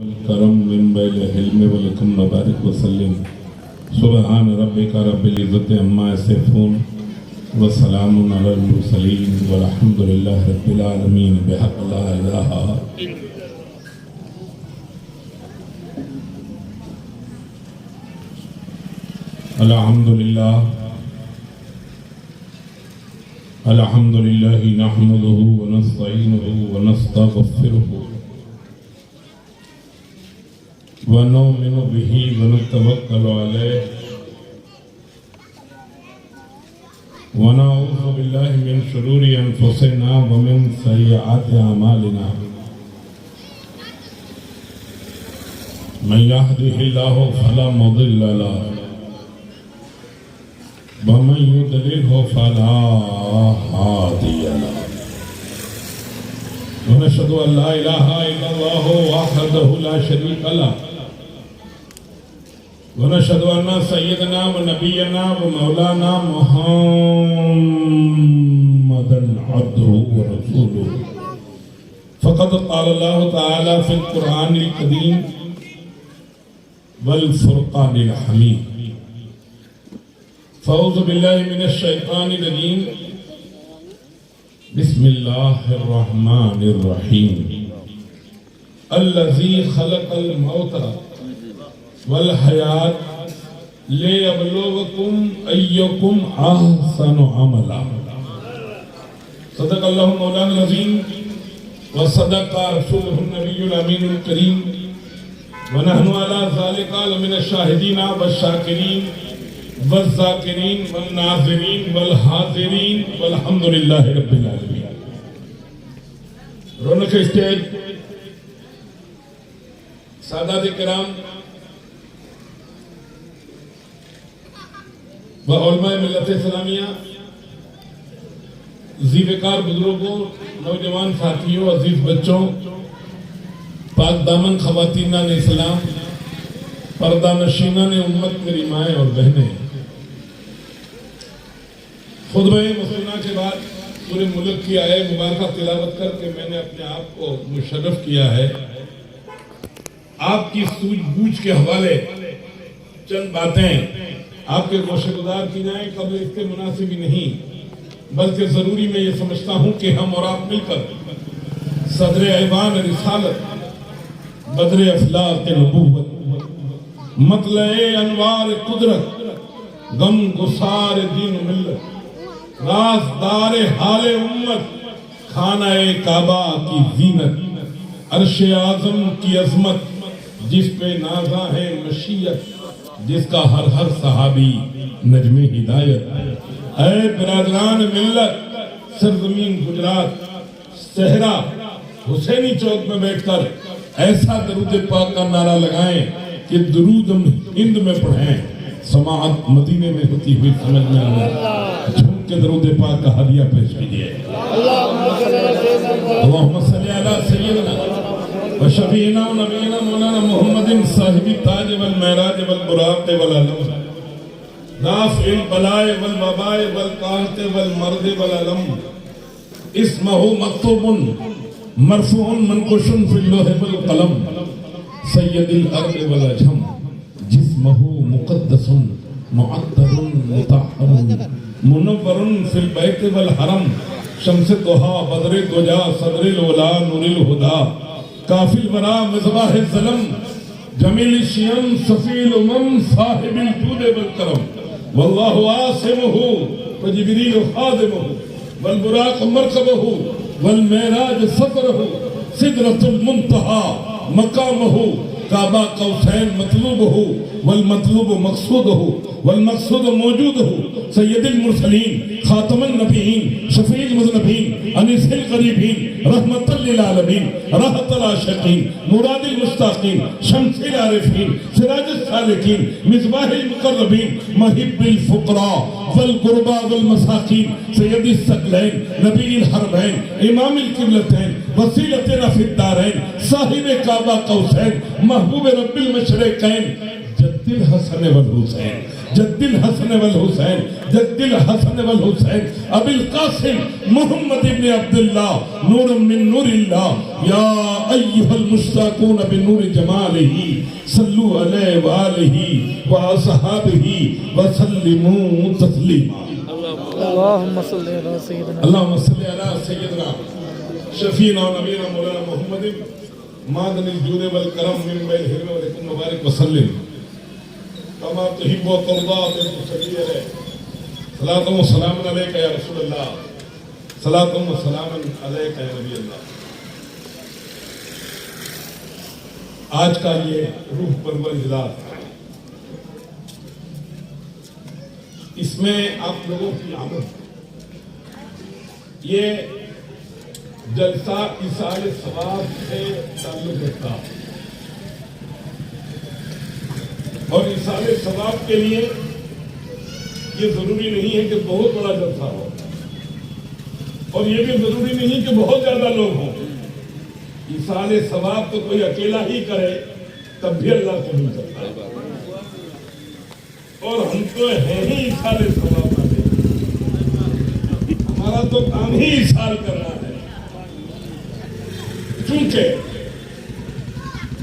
کرم من بیل حلم ولکم مبارک وسلم سبحان ربک رب العزت عما یصفون وسلام علی المرسلین والحمد للہ رب العالمین بحق لا الہ الحمد للہ نحمده ونستعینه ونستغفره ونؤمن به ونتوکل علیہ ونعوذ باللہ من شرور انفسنا ومن سیئات اعمالنا من یهده اللہ فلا مضل له ومن یضللہ فلا ہادی له ونشهد ان لا اله الا الله وحده لا شريك له ونشهد ان سيدنا ونبينا ومولانا محمدا عبده ورسوله فقد قال الله تعالى في القرآن الكريم والفرقان الحميد فأعوذ بالله من الشيطان الرجيم بسم الله الرحمن الرحيم الذي خلق الموت والحیات لیبلوکم ایکم احسن عملا صدق اللہ مولانا العظیم وصدق رسولہ النبی الامین الکریم ونحن علی ذالک لمن الشاہدین والشاکرین والذاکرین والناظرین والحاضرین والحمد للہ رب العالمین. رونق اسٹیج، سادات کرام و علماء ملت اسلامیہ، زیوکار بزرگوں، نوجوان ساتھیوں، عزیز بچوں، پاک دامن خواتینان اسلام، پردہ نشینان امت، میری مائیں اور بہنیں، خطبہ مسنہ کے بعد پورے ملک کی آئے مبارکہ تلاوت کر کے میں نے اپنے آپ کو مشرف کیا ہے. آپ کی سوجھ بوجھ کے حوالے چند باتیں آپ کے گوشہ گزار کی جائیں. قبل اس کے مناسب ہی نہیں بلکہ ضروری میں یہ سمجھتا ہوں کہ ہم اور آپ مل کر صدر ایوان رسالت، بدر افلاق نبوت، مطلع انوار قدرت، غم گسار دین و ملت، رازدار حال امت، خانہ کعبہ کی زینت، عرش اعظم کی عظمت جس پہ نازاں ہے مشیت، جس کا ہر صحابی نجم ہدایت. اے برادران ملت، سرزمین گجرات، صحرا حسینی چوک میں بیٹھ کر ایسا درود پاک کا نعرہ لگائیں کہ درود ہند میں پڑھیں، سماعت مدینے میں ہوتی ہوئی سمجھ میں آئے. جھوم کے درود پاک کا ہدیہ پیش کیجئے. اللہم صلی علی سیدنا وشفیعنا و نبینا مولانا محمد صاحب التاج والمعراج والبراق والعلم، رافع البلاء والوباء والقاحط والمرض والعلم، اسمہ مکتوب مرفوع منقوش فی اللوح والقلم، سید الارض والعجم، جسمہ مقدس معطر مطہر منور فی البیت والحرم، شمس ضحا بدر دجا صدر الولا نور الہدا، کافی الورا مصباح الظلم، جمیل الشیم صفی الامم صاحب الجود والکرم، واللہ عاصمہ وجبریل خادمہ والبراق مرکبہ والمعراج سفرہ، سدرۃ المنتہا مقامہ، کعبہ قوسین مطلوبہ والمطلوب مقصودہ والمقصود موجودہ، سید المرسلین خاتم النبیین شفیع المذنبین انیس القریبین رحمت للعالمین راحت العاشقین مراد المشتاقین شمس العارفین سراج السالکین مصباح المقربین محب الفقراء والغرباء والمساکین سید الثقلین نبی الحرمین امام القبلتین وسیلتنا فی الدارین صاحب کعبہ قوسین محبوب رب المشرقین، جد جد الحسن والحسین جد الحسن والحسین جد الحسن والحسین ابی القاسم محمد ابن عبداللہ نور من نور اللہ یا ایہا المشتاقون بنور جمالہ صلو علیہ وآلہ وآصحابہ وسلموا تسلیما اللہم صلی علی سیدنا اللہم صلی علی سیدنا شفینا و نبینا مولانا محمد مادن الجود والکرم من بین حرم ولکم مبارک وسلم کما تحب و ترضا صلی علیہ صلاة و سلام علیکہ یا رسول اللہ صلاة و سلام علیکہ یا نبی اللہ. آج کا یہ روح پرور اجلاس اس میں آپ لوگوں کی آمد یہ جلسہ ایصال ثواب سے تعلق رکھتا اور ایصال ثواب کے لیے یہ ضروری نہیں ہے کہ بہت بڑا جلسہ ہو اور یہ بھی ضروری نہیں کہ بہت زیادہ لوگ ہوں. ایصال ثواب تو کوئی اکیلا ہی کرے تب بھی اللہ کو مل سکتا ہے اور ہم تو ہیں ہی ایصال ثواب والے. ہمارا تو کام ہی ایصال کرنا ہے چونکہ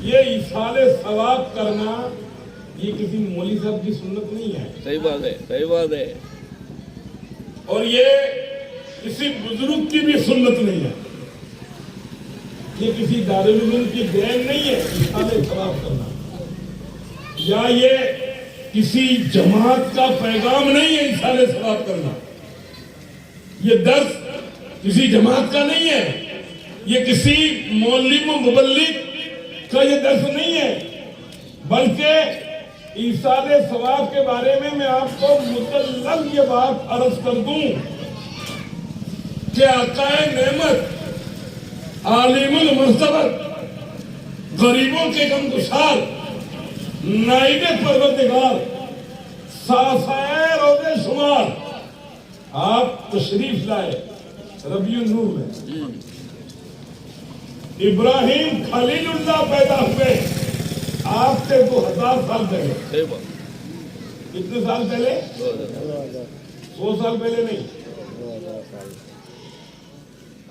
یہ ایصال ثواب کرنا یہ کسی مولوی صاحب کی سنت نہیں ہے. صحیح بات ہے صحیح بات ہے. اور یہ کسی بزرگ کی بھی سنت نہیں ہے. یہ کسی دارالعلوم کی دین نہیں ہے ایصال ثواب کرنا یا یہ کسی جماعت کا پیغام نہیں ہے ایصال ثواب کرنا. یہ درس کسی جماعت کا نہیں ہے. یہ کسی معلم و مبلغ کا یہ درس نہیں ہے بلکہ ایصال ثواب کے بارے میں آپ کو مطلق یہ بات عرض کر دوں کہ آقا نعمت عالم المرتبت غریبوں کے غمگسار نائب پروردگار صافائے روز شمار آپ تشریف لائے ربیع النور میں. ابراہیم خلیل اللہ پیدا ہوئے آپ سے 2000 سال پہلے. کتنے سال پہلے؟ 100 سال پہلے نہیں.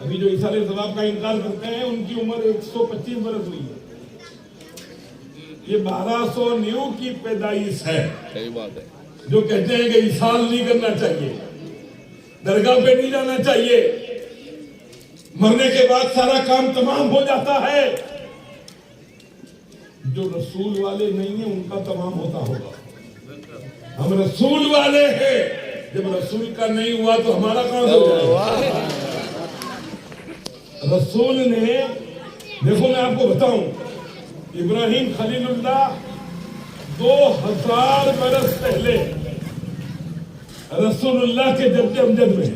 ابھی جو ایصال ثواب کا انکار کرتے ہیں ان کی عمر 125 برس ہوئی ہے. یہ 1209 کی پیدائش ہے. صحیح بات ہے. جو کہتے ہیں کہ ایصال نہیں کرنا چاہیے درگاہ پہ نہیں جانا چاہیے مرنے کے بعد سارا کام تمام ہو جاتا ہے. جو رسول والے نہیں ہیں ان کا تمام ہوتا ہوگا. ہم رسول والے ہیں جب رسول کا نہیں ہوا تو ہمارا کام ہو جائے گا. رسول نے دیکھو میں آپ کو بتاؤں ابراہیم خلیل اللہ 2000 برس پہلے رسول اللہ کے جد امجد میں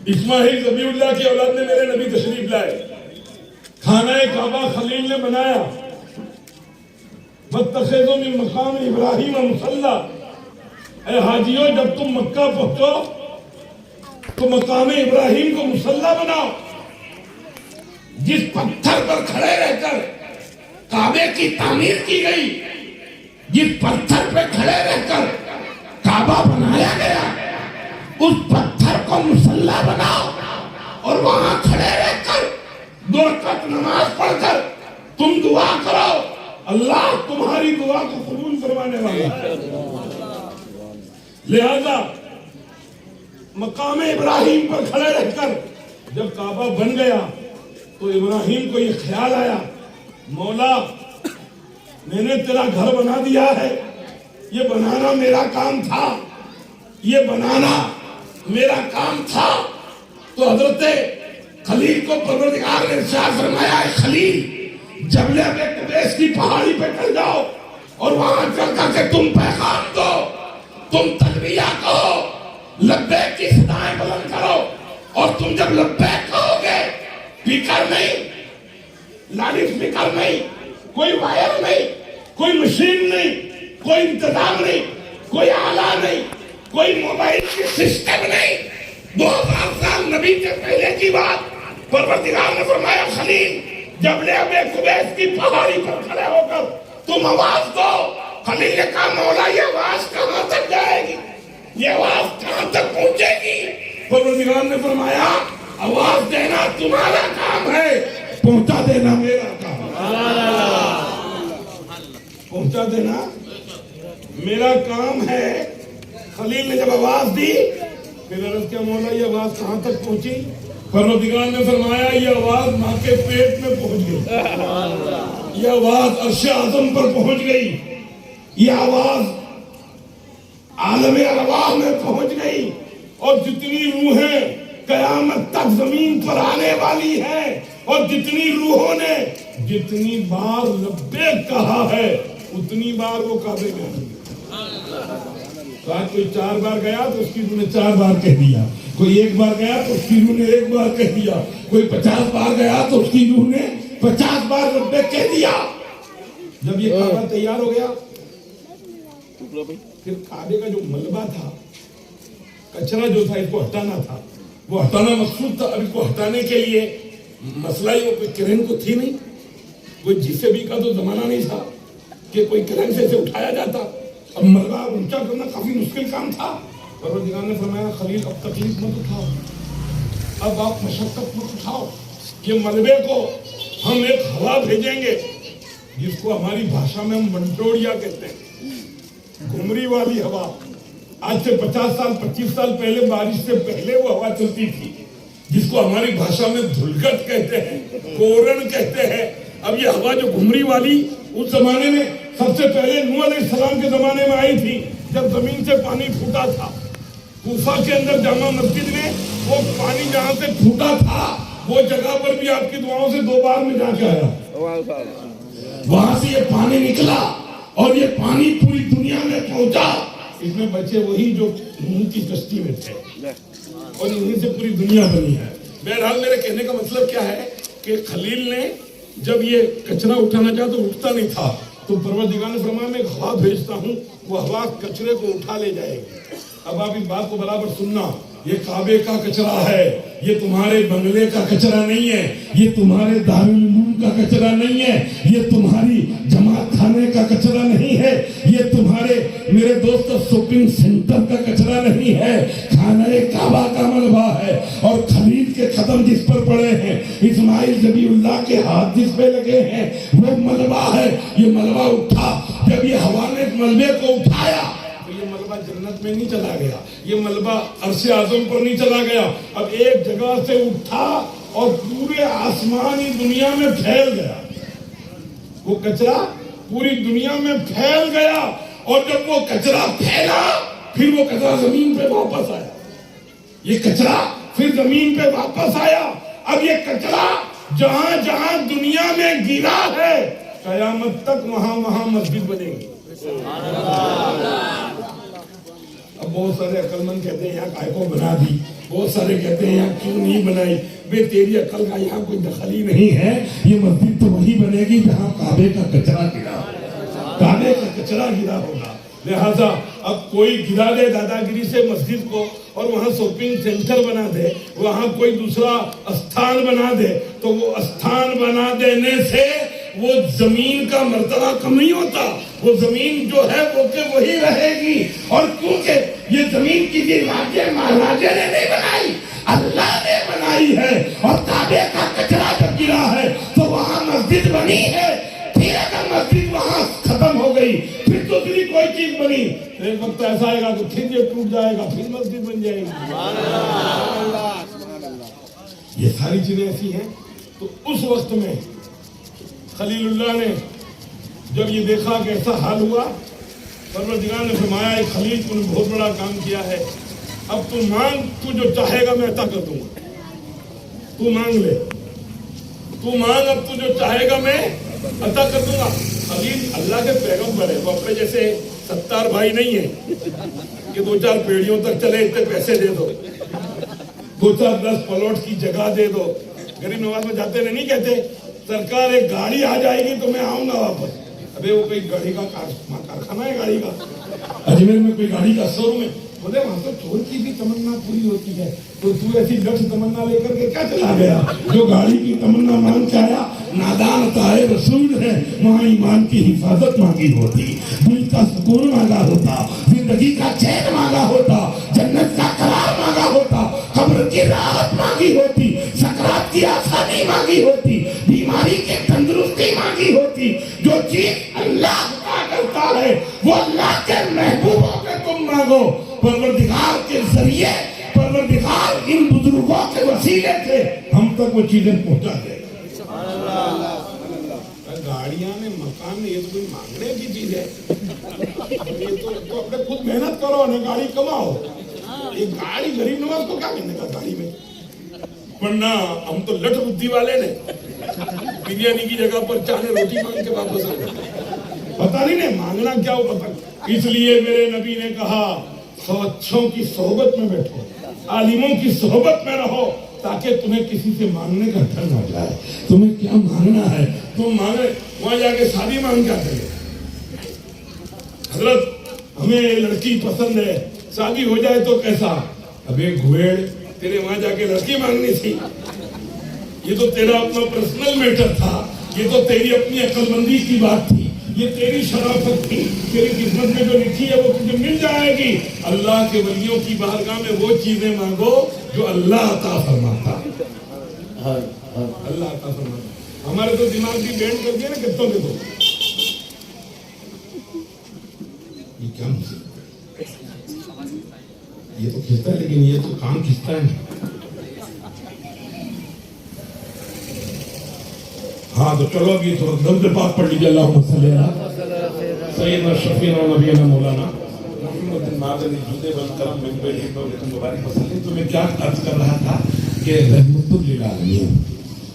اسماعیل ذبیح اللہ کی اولاد نے میرے نبی تشریف لائے. خانہ کعبہ خلیل نے بنایا. واتخذوا من مقام ابراہیم مصلی. اے حاجیوں جب تم مکہ پہنچو تو مقام ابراہیم کو مصلی بناؤ. جس پتھر پر کھڑے رہ کر کعبے کی تعمیر کی گئی جس پتھر پہ کھڑے رہ کر کعبہ بنایا گیا اس پتھر کو مصلی بناؤ اور وہاں کھڑے رہ کر 2 رکعت نماز پڑھ کر تم دعا کرو. اللہ تمہاری دعا کو قبول فرمانے والا ہے. لہذا مقام ابراہیم پر کھڑے رہ کر جب کعبہ بن گیا تو ابراہیم کو یہ خیال آیا مولا میں نے تیرا گھر بنا دیا ہے. یہ بنانا میرا کام تھا یہ بنانا میرا کام تھا. تو حضرت خلیل کو پروردگار نے ارشاد فرمایا ہے خلیل جبل ابی قبیس کی پہاڑی پہ چل جاؤ اور وہاں چل کر کے تم پیغام دو تم تلبیہ کہو لبیک کی صدائیں بلند کرو. اور تم جب لبیک کہو گے اسپیکر نہیں لاؤڈ اسپیکر نہیں کوئی وائر نہیں کوئی مشین نہیں کوئی انتظام نہیں کوئی آلہ نہیں کوئی موبائل کی سسٹم نہیں. 2000 سال نبی کے پہلے کی بات پروردگار نے فرمایا خلیل جبل ابی قبیس کی پہاڑی پر کھڑے ہو کر तुम आवाज दो। खलील ने कहा मौला ये आवाज कहां तक जाएगी, ये आवाज कहां तक पहुंचेगी? परवरदिगार ने फरमाया आवाज देना तुम्हारा काम है, पहुंचा देना मेरा काम है। पहुंचा देना मेरा काम है। खलील ने जब आवाज दी फिर अर्ज किया मौला ये आवाज कहां तक पहुंची? परवरदिगार ने फरमाया ये आवाज मां के पेट में पहुंच गई, ये आवाज अर्श आज़म पर पहुंच गई, ये आवाज आलम अरवाह में पहुंच गई। और जितनी रूहें कयामत तक जमीन पर आने वाली है और जितनी रूहों ने जितनी बार लब्बैक कहा है उतनी बार वो काबे में आई। कोई 4 बार गया तो उसकी रूह ने 4 बार कह दिया, कोई 1 बार गया तो उसकी रूह ने 1 बार कह दिया, कोई 50 बार गया तो उसकी रूह ने 50 बार लब्बैक कह दिया। जब ये काबा तैयार हो गया फिर काबे का जो मलबा था, कचरा जो था, इसको हटाना था, वो हटाना मकसूद था। अब इसको हटाने के लिए मसला ही वो कोई क्रेन को थी नहीं, कोई जिसे भी का तो जमाना नहीं था कि कोई क्रेन से इसे उठाया जाता। अब मलबा ऊंचा करना काफी मुश्किल काम था। परवरदिगार ने फरमाया खलील अब तकलीफ मत उठाओ, अब आप मशक्कत मत उठाओ, ये मलबे को हम एक हवा भेजेंगे जिसको हमारी भाषा में हम मंटोड़िया कहते हैं, घुमरी वाली हवा। आज से 50 साल 25 साल पहले बारिश से पहले वो हवा चलती थी जिसको हमारी भाषा में धुलगत कहते हैं, कोरन कहते हैं। अब ये हवा जो घुमरी वाली उस जमाने में सबसे पहले नूह अलैहिस्सलाम के जमाने में आई थी, जब जमीन से पानी फूटा था। कूफा के अंदर जामा मस्जिद में वो पानी जहां से फूटा था वो जगह पर भी आपकी दुआओं से 2 बार में जाके आया, वहां से ये पानी निकला और ये पानी पूरी दुनिया में पहुंचा। इसमें बच्चे वही जो नूह की कश्ती में थे और इन्हीं से पूरी दुनिया बनी है। बहरहाल मेरे कहने का मतलब क्या है कि खलील ने जब ये कचरा उठाना चाहा तो उठता नहीं था, तो परवरदिगार ने फरमाया मैं एक हवा भेजता हूँ, वो हवा कचरे को उठा ले जाएगी। अब आप इस बात को बराबर सुनना, ये काबे का कचरा है, ये तुम्हारे बंगले का कचरा नहीं है, ये तुम्हारे दारुल उलूम का कचरा नहीं है, ये तुम्हारी जमात खाने का कचरा नहीं है, ये तुम्हारे मेरे दोस्त शॉपिंग सेंटर का कचरा नहीं है, खाने काबा का मलबा है। और खलील के कदम जिस पर पड़े हैं, इस्माइल जबीउल्लाह के हाथ जिस पे लगे हैं, वो मलबा है। ये मलबा उठा, जब ये हवा ने मलबे को उठाया तो ये मलबा जन्नत में नहीं चला गया, ये मलबा अर्श आज़म पर नहीं चला गया। अब एक जगह से उठा और पूरे आसमानी दुनिया में फैल गया, वो कचरा पूरी दुनिया में फैल गया। और जब वो कचरा फैला फिर वो कचरा जमीन पे वापस आया, ये कचरा फिर जमीन पे वापस आया। अब ये कचरा जहां जहां दुनिया में गिरा है कयामत तक वहां वहां मस्जिद बनेगी। अब बहुत सारे अक्लमंद कहते हैं यहाँ काय को बना दी, बहुत सारे कहते हैं यहाँ क्यों नहीं बनाई। बे तेरी अकल का यहाँ कोई दखल ही नहीं है, ये मस्जिद तो वही बनेगी जहाँ काबे का कचरा गिरा, काबे का कचरा गिरा होगा। लिहाजा अब कोई गिरा दे दादागिरी से मस्जिद को और वहाँ शॉपिंग सेंटर बना दे, वहाँ कोई दूसरा स्थान बना दे, तो वो स्थान बना देने से वो जमीन का मर्तबा कम नहीं होता, वो जमीन जो है वो के वही रहेगी। और क्योंकि ये जमीन किसी राजे महाराजे ने नहीं बनाई, अल्लाह ने बनाई है। और काबे का कचरा जब गिरा है तो वहाँ मस्जिद बनी है। फिर अगर मस्जिद वहाँ खत्म हो गई फिर दूसरी कोई चीज बनी, एक वक्त ऐसा आएगा तो फिर ये टूट जाएगा, फिर मस्जिद बन जाएगी। ये सारी चीजें ऐसी हैं। तो उस वक्त में खलीलुल्लाह ने जब ये देखा कि ऐसा हाल हुआ, परवरदिगार ने फरमाया खलील तूने बहुत बड़ा काम किया है, अब तू मांग, तू जो चाहेगा मैं अता कर दूंगा, तू मांग ले, तू मांग, अब तू जो चाहेगा मैं अता कर दूंगा। खलील अल्लाह के पैगंबर है, वो अपने जैसे 70 भाई नहीं है कि 2-4 पेड़ियों तक चले इतने पैसे दे दो, 2-4-10 प्लॉट की जगह दे दो। गरीब नवाज में जाते नहीं कहते सरकार एक गाड़ी आ जाएगी तो मैं आऊंगा वापस। अबे वो कोई गाड़ी का कारखाना है, गाड़ी का अजमेर में कोई गाड़ी का शोरूम है, बोले वहां तो चोर की भी तमन्ना पूरी होती है, तो तू ऐसी लठ तमन्ना लेकर के क्या चला गया? जो गाड़ी की तमन्ना मांग के आया, नादान अताए रसूल है, वहां ईमान की हिफाजत मांगी होती, दिल का सुकून मांगा होता, जिंदगी का चैन मांगा होता, जन्नत का करार मांगा होता, कब्र की राहत मांगी होती, सकरात की आसानी मांगी होती, बीमारी की तंदुरुस्ती मांगी होती। जो चीज अल्लाह का करता है वो अल्लाह के महबूबों के तुम मांगो। परवरदिगार के जरिए, परवरदिगार इन बुजुर्गों के वसीले से हम तक वो चीजें पहुंचा दे। गाड़ियां ने, मकान ने, ये तो कोई मांगने की चीज है। ये तो अपने खुद मेहनत करो ना, गाड़ी कमाओ। ये गाड़ी गरीब नवाज को क्या करने का गाड़ी में? वरना हम तो लठ बुद्धि वाले ने बिरयानी की जगह पर चाहे रोटी मांग के वापस आ गए। पता नहीं मांगना क्या हो पता। इसलिए मेरे नबी ने कहा अच्छों की सोहबत में बैठो, आलिमों की सोहबत में रहो, ताकि तुम्हें किसी से मांगने का डर ना जाए। तुम्हें क्या मांगना है तुम मांगे, वहां जाके शादी मांग क्या करें? हजरत हमें लड़की पसंद है, शादी हो जाए तो कैसा? अबे घुएड़, तेरे वहां जाके लड़की मांगनी थी। ये तो तेरा अपना पर्सनल मैटर था, ये तो तेरी अपनी अक्लमंदी की बात थी, ये तेरी शराफत थी। तेरी किस्मत में जो लिखी है वो तुझे मिल जाएगी। अल्लाह के वलियों की बारगाह में वो चीजें मांगो जो अल्लाह अता फरमाता। अल्लाह अता फरमाता। हमारे तो दिमाग भी बैंड कर दिया ना, कितों देखो ये क्या मुसीबत है। ये तो खिंचता है, लेकिन ये तो काम खिंचता है। हाँ तो चलो अभी थोड़ा दर्द पाक पढ़ लीजिए। अल्लाहुम्मा सल्ली अला सय्यिदना शफीना व नबीना मौलाना मुहम्मद मादनी जुदे बल करम मिन बैहि बरकत मुबारक वसल्लम। तो मैं क्या अर्ज कर रहा था कि रहमतुल लिल आलमीन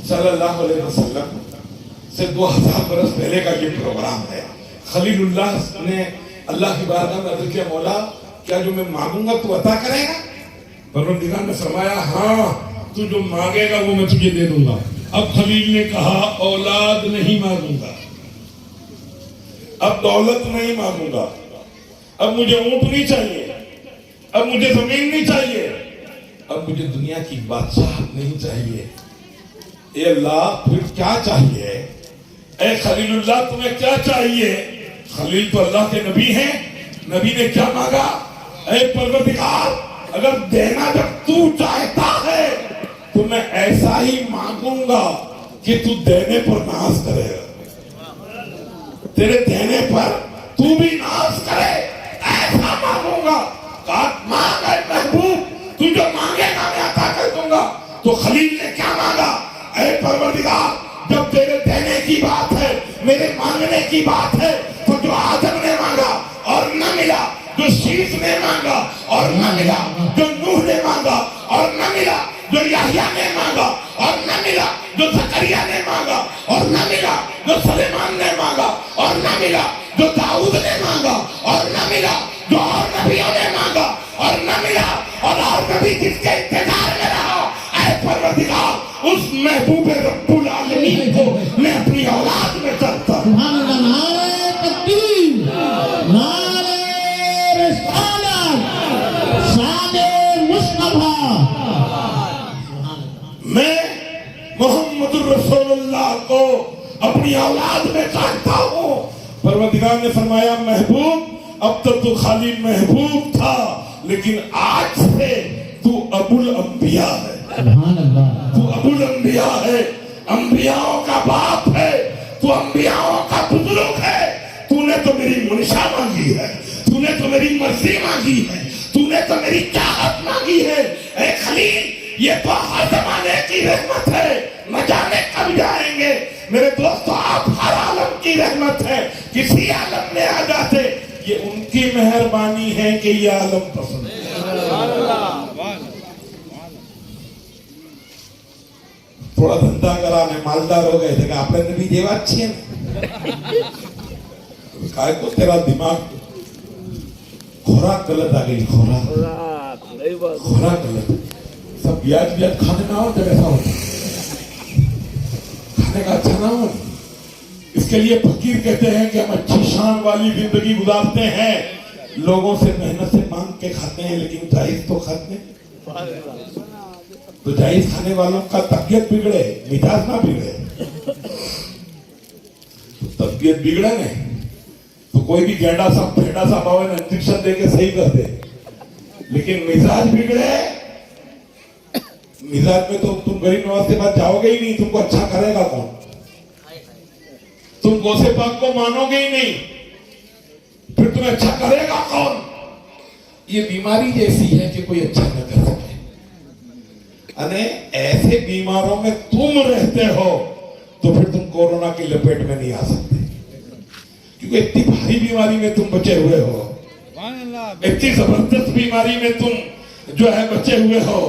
सल्लल्लाहु अलैहि वसल्लम से 2000 बरस पहले का ये प्रोग्राम है। खलीलुल्लाह ने अल्लाह की बारगाह में अर्ज किया, मौला क्या जो मैं मांगूंगा तू अता करेगा? परवरदिगार ने फरमाया हाँ, तू जो मांगेगा वो मैं तुझे दे दूंगा। अब खलील ने कहा औलाद नहीं मांगूंगा, अब दौलत नहीं मांगूंगा, अब मुझे ऊंट नहीं चाहिए, अब मुझे जमीन नहीं चाहिए, अब मुझे दुनिया की बादशाह नहीं चाहिए। ए अल्लाह फिर क्या चाहिए? ए खलीलुल्लाह तुम्हें क्या चाहिए? खलील तो अल्लाह के नबी हैं, नबी ने क्या मांगा? ए परवरदिगार अगर देना जब तू चाहता है तो मैं ऐसा ही मांगूंगा कि तू देने पर नाज करेगा, तेरे देने पर तू भी नाज करे, ऐसा मांगूंगा। मांग है महबूब, तू जो मांगेगा मैं अता कर दूंगा। तो खलील ने क्या मांगा? ऐ परवरदिगार जब तेरे देने की बात है, मेरे मांगने की बात है, तो जो आदम ने मांगा और न मिला, जो शीश ने मांगा और न मिला, जो नूह ने मांगा और न मिला, जो याहिया ने मांगा और न मिला, जो जकरिया ने मांगा और न मिला, जो सुलेमान ने मांगा और न मिला, जो दाऊद ने मांगा और न मिला, जो और नबियों ने मांगा और न मिला, और नबी जिसके इंतजार में रहा, ऐ परवरदिगार उस महबूब रब्बुल आलमीन को मैं अपनी औलाद में चाहता हूं। नारे तकबीर, नारे रिसालत, शाने मुस्तफा। मैं मोहम्मद रसूलुल्लाह को अपनी औलाद में चाहता हूँ। परवरदिगार ने फरमाया महबूब अब तक तो खाली महबूब था, लेकिन आज से तू अबुल अंबिया है। तू अबुल अंबिया है, अंबियाओं का बाप है, तू अंबियाओं का बुजुर्ग है। तूने तो मेरी मंशा मांगी है, तूने तो मेरी मर्जी मांगी है, तूने तो मेरी चाहत मांगी है। ऐ खलील ये तो हर जमाने की रहमत है, न जाने कब जाएंगे। मेरे दोस्तों आप हर आलम की रहमत है, किसी आलम में आ जाते, ये उनकी मेहरबानी है कि ये आलम पसंद है। थोड़ा धंधा करा मैं मालदार हो गए थे, आपने नबी जेवा अच्छी है काय को तेरा दिमाग खुराक गलत आ गई, खुराक गलत। सब ब्याज खाने ना हो जब ऐसा होता, खाने का अच्छा ना हो। इसके लिए फकीर कहते हैं कि हम अच्छी शान वाली जिंदगी गुजारते हैं, लोगों से मेहनत से मांग के खाते हैं, लेकिन जायज तो खाते हैं। तो जायज खाने वालों का तबीयत बिगड़े, मिजाज ना बिगड़े। तो तबीयत बिगड़े नहीं तो कोई भी गेंडा सा भेड़ा सा पावे ना इंजेक्शन दे के सही कर दे, लेकिन मिजाज बिगड़े, मिजाज में तो तुम गरीब नवाज के पास जाओगे ही नहीं, तुमको अच्छा करेगा कौन? तुम गौसे पाक को मानोगे ही नहीं, फिर तुम्हें अच्छा करेगा कौन? ये बीमारी जैसी है कि कोई अच्छा न कर सके। अने ऐसे बीमारों में तुम रहते हो तो फिर तुम कोरोना की लपेट में नहीं आ सकते, क्योंकि इतनी भारी बीमारी में तुम बचे हुए हो, इतनी जबरदस्त बीमारी में तुम जो है बचे हुए हो,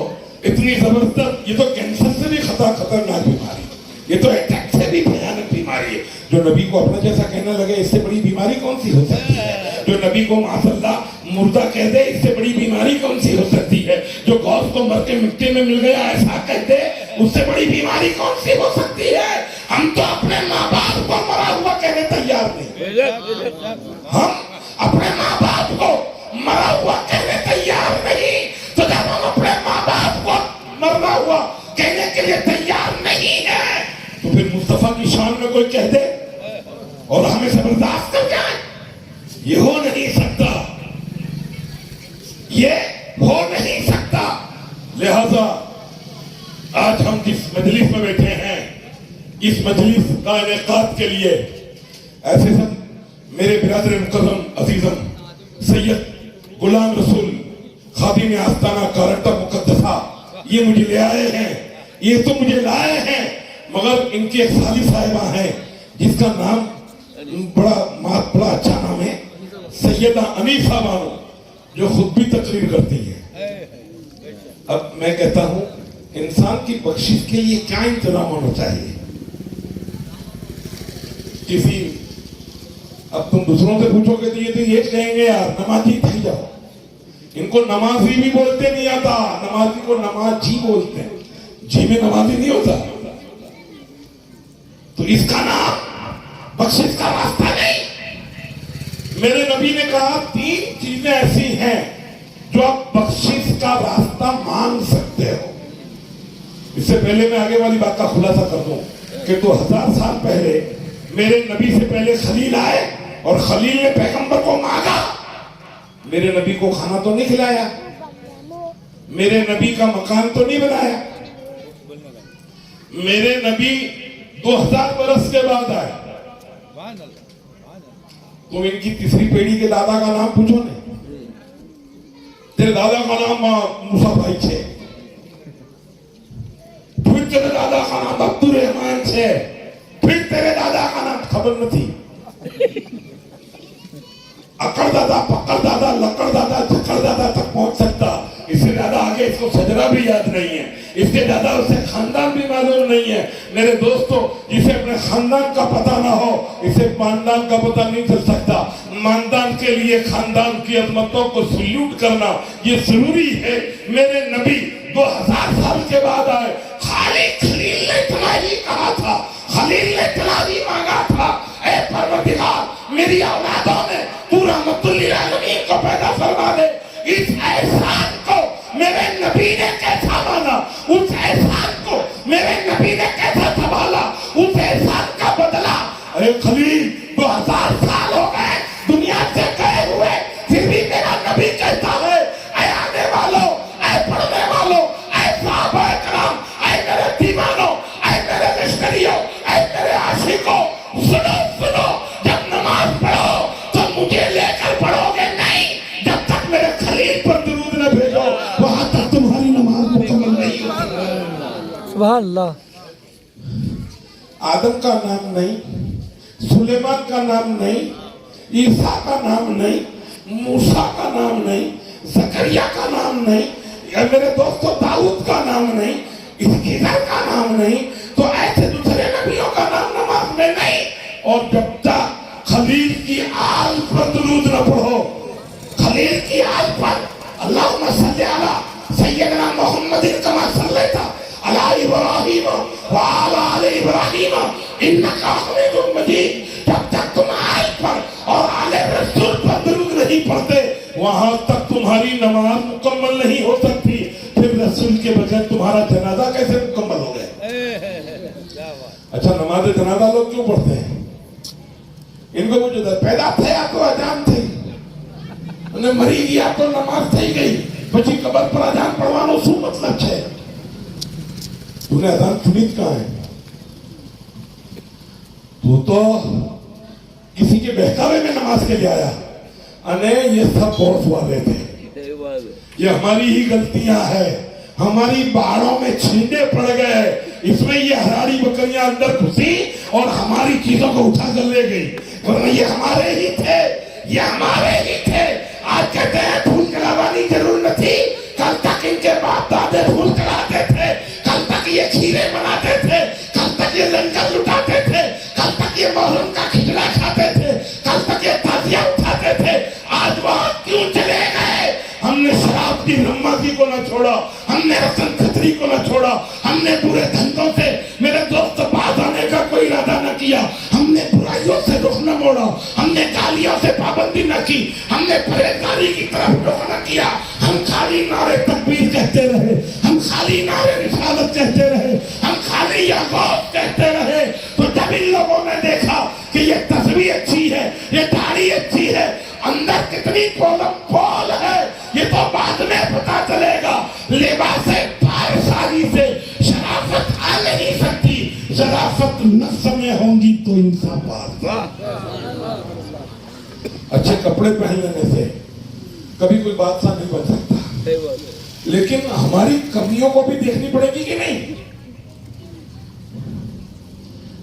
इतनी जबरदस्त। ये तो कैंसर से भी खतरनाक बीमारी, ये तो अटैक से भी भयानक बीमारी है। जो नबी को अपना जैसा कहने लगे, इससे बड़ी बीमारी कौन सी हो सकती है? जो नबी को माशअल्लाह मुर्दा कह दे, इससे बड़ी बीमारी कौन सी हो सकती है? जो गौस को मर के मिट्टी में मिल गया ऐसा कह दे, उससे बड़ी बीमारी कौन सी हो सकती है? हम तो अपने माँ बाप को मरा हुआ कहने तैयार नहीं, हम अपने माँ बाप को मरा हुआ कहने तैयार नहीं। तो जब हम अपने माँ बाप को मरना हुआ कहने के लिए तैयार नहीं है, तो फिर मुस्तफा की शान में कोई कह दे और हमें से बर्दाश्त कर जाए, ये हो नहीं सकता, ये हो नहीं सकता। लिहाजा आज हम जिस मजलिस में बैठे हैं, इस मजलिस का इनेकाद के लिए ऐसे सब मेरे बिरादर मुकर्रम अजीजम सैयद गुलाम रसूल खादिम आस्ताना कारंटा मुकद्दसा ये मुझे ले आए हैं, ये तो मुझे लाए हैं, मगर इनकी एक साली साहिबा है जिसका नाम बड़ा अच्छा नाम है, सैयदा अनीसा बानो, जो खुद भी तकरीर करती है। अब मैं कहता हूं, इंसान की बख्शिश के लिए क्या इंतजाम होना चाहिए? किसी अब तुम दूसरों से पूछोगे तो ये कहेंगे यार नमाजी थी जाओ, इनको नमाजी भी बोलते नहीं आता, नमाजी को नमाजी बोलते हैं, जी में नमाजी नहीं होता। तो इसका नाम बख्शिश का रास्ता नहीं। मेरे नबी ने कहा 3 चीजें ऐसी हैं जो आप बख्शिश का रास्ता मांग सकते हो। इससे पहले मैं आगे वाली बात का खुलासा कर दूं कि 2000 साल पहले मेरे नबी से पहले खलील आए और खलील ने पैगंबर को मांगा। मेरे नबी को खाना तो नहीं खिलाया, मेरे नबी का मकान तो नहीं बनाया, मेरे नबी 2000 बरस के बाद आए। तुम इनकी तीसरी पीढ़ी के दादा का नाम पूछो नहीं, तेरे दादा का नाम मूसा भाई छे, फिर तेरे दादा का नाम अब्दुल रहमान छे, फिर तेरे दादा का नाम खबर नहीं, अकड़ दादा, पकड़ दादा, लकड़ दादा, झकड़ दादा तक पहुंच सकता। इससे ज्यादा आगे इसको सजरा भी याद नहीं है, इससे ज्यादा उसे खानदान भी मालूम नहीं है। मेरे दोस्तों, जिसे अपने खानदान का पता ना हो, इसे खानदान का पता नहीं चल सकता। खानदान के लिए खानदान की अजमतों को सल्यूट करना ये जरूरी है। मेरे नबी 2000 साल के बाद आए। खलील ने इतना ही कहा था, खलील ने इतना ही मांगा था, ऐ परवरदिगार, मेरी औलादों में तू रहमतुल लिल आलमीन को पैदा फरमा दे। इस एहसान को मेरे नबी ने कैसा माना, उस एहसान को मेरे नबी ने कैसा संभाला, उस एहसान का बदला। अरे खलील 2000 साल हो गए दुनिया से गए हुए, फिर भी मेरा नबी कहता है, ऐ आने वालों, ऐ पढ़ने वालों, ऐ सहाबा किराम, ऐ मेरे दीवानों, ऐ मेरे लश्करियों, ऐ मेरे आशिकों, सुनो सुनो, जब नमाज पढ़ो तो मुझे लेकर पढ़ोगे नहीं, जब तक मेरे खलील पर दुरूद न भेजो वहां तक तुम्हारी नमाज मुकम्मल नहीं होगी। सुभान अल्लाह। आदम का नाम नहीं, सुलेमान का नाम नहीं, ईसा का नाम नहीं, मूसा का नाम नहीं, जकरिया का नाम नहीं, या मेरे दोस्तों दाऊद का नाम नहीं, इसकीदर का नाम नहीं, तो ऐसे दूसरे नबियों का नाम नमाज में नहीं। और जब तक खलील की आल पर दुरूद न पढ़ो, खलील की आल पर अल्लाहुम्मा सल्ली अला सय्यदना मुहम्मदिन कमा सल्लैता अला इब्राहीम व अला आले इब्राहीम इन्नका हमीदुम मजीद, जब तक तुम आल पर और आले रसूल पर दुरूद नहीं पढ़ते नमाज मुकम्मल नहीं हो सकती, फिर रसूल के बगैर तुम्हारा जनाजा कैसे मुकम्मल हो गया? अच्छा, नमाज जनाजा लोग क्यों पढ़ते हैं? इनको कुछ पैदा थे या तो अजान थी, અને મરી ગયા તો નમાઝ થઈ ગઈ, પછી કબર પર અજાન પડવાનો શું મતલબ છે? तूने अजान सुनी कहाँ है? तू तो किसी के बहकावे में नमाज के लिए आया, अने ये सब बहुत वाले थे। सही बात है। ये हमारी ही गलतियां है, हमारी बाड़ों में छींटे पड़ गए, इसमें ये हराड़ी बकरियां अंदर घुसी और हमारी चीजों को उठा कर ले गई, वरना ये हमारे ही थे, ये हमारे ही थे। आज कहते हैं फूल जलावानी जरूर न थी, कल तक इनके बाप दादे फूल जलाते थे, कल तक ये खीरे बनाते थे, कल तक ये लंगर लुटाते थे, कल तक ये मुहर्रम का खिचड़ा खाते थे, कल तक ये ताजिया उठाते थे। आज वहां क्यों चले गए? हमने शराब की रम्माजी को न छोड़ा, हमने रसन खतरी को न छोड़ा, हमने बुरे धंधों से मेरे दोस्त बाज आने का कोई इरादा न किया, हमने बुराइयों से रुख न मोड़ा, हमने गालियों से पाबंदी न की, हमने परहेजगारी की तरफ रुख न किया। हम खाली नारे तकबीर कहते रहे, हम खाली नारे रिसालत कहते रहे, हम खाली या गौस कहते रहे। तो जब इन लोगों ने देखा कि ये तस्वीर अच्छी है, ये दाढ़ी अच्छी है, अंदर कितनी पोल है, ये तो बाद में पता चलेगा। लिबास फारसानी से शराफत आ नहीं सकती, शराफत नफ्स में होंगी तो इंसान पास। अच्छे कपड़े पहन लेने से कभी कोई बादशाह नहीं बन सकता, सही बात है। लेकिन हमारी कमियों को भी देखनी पड़ेगी कि नहीं?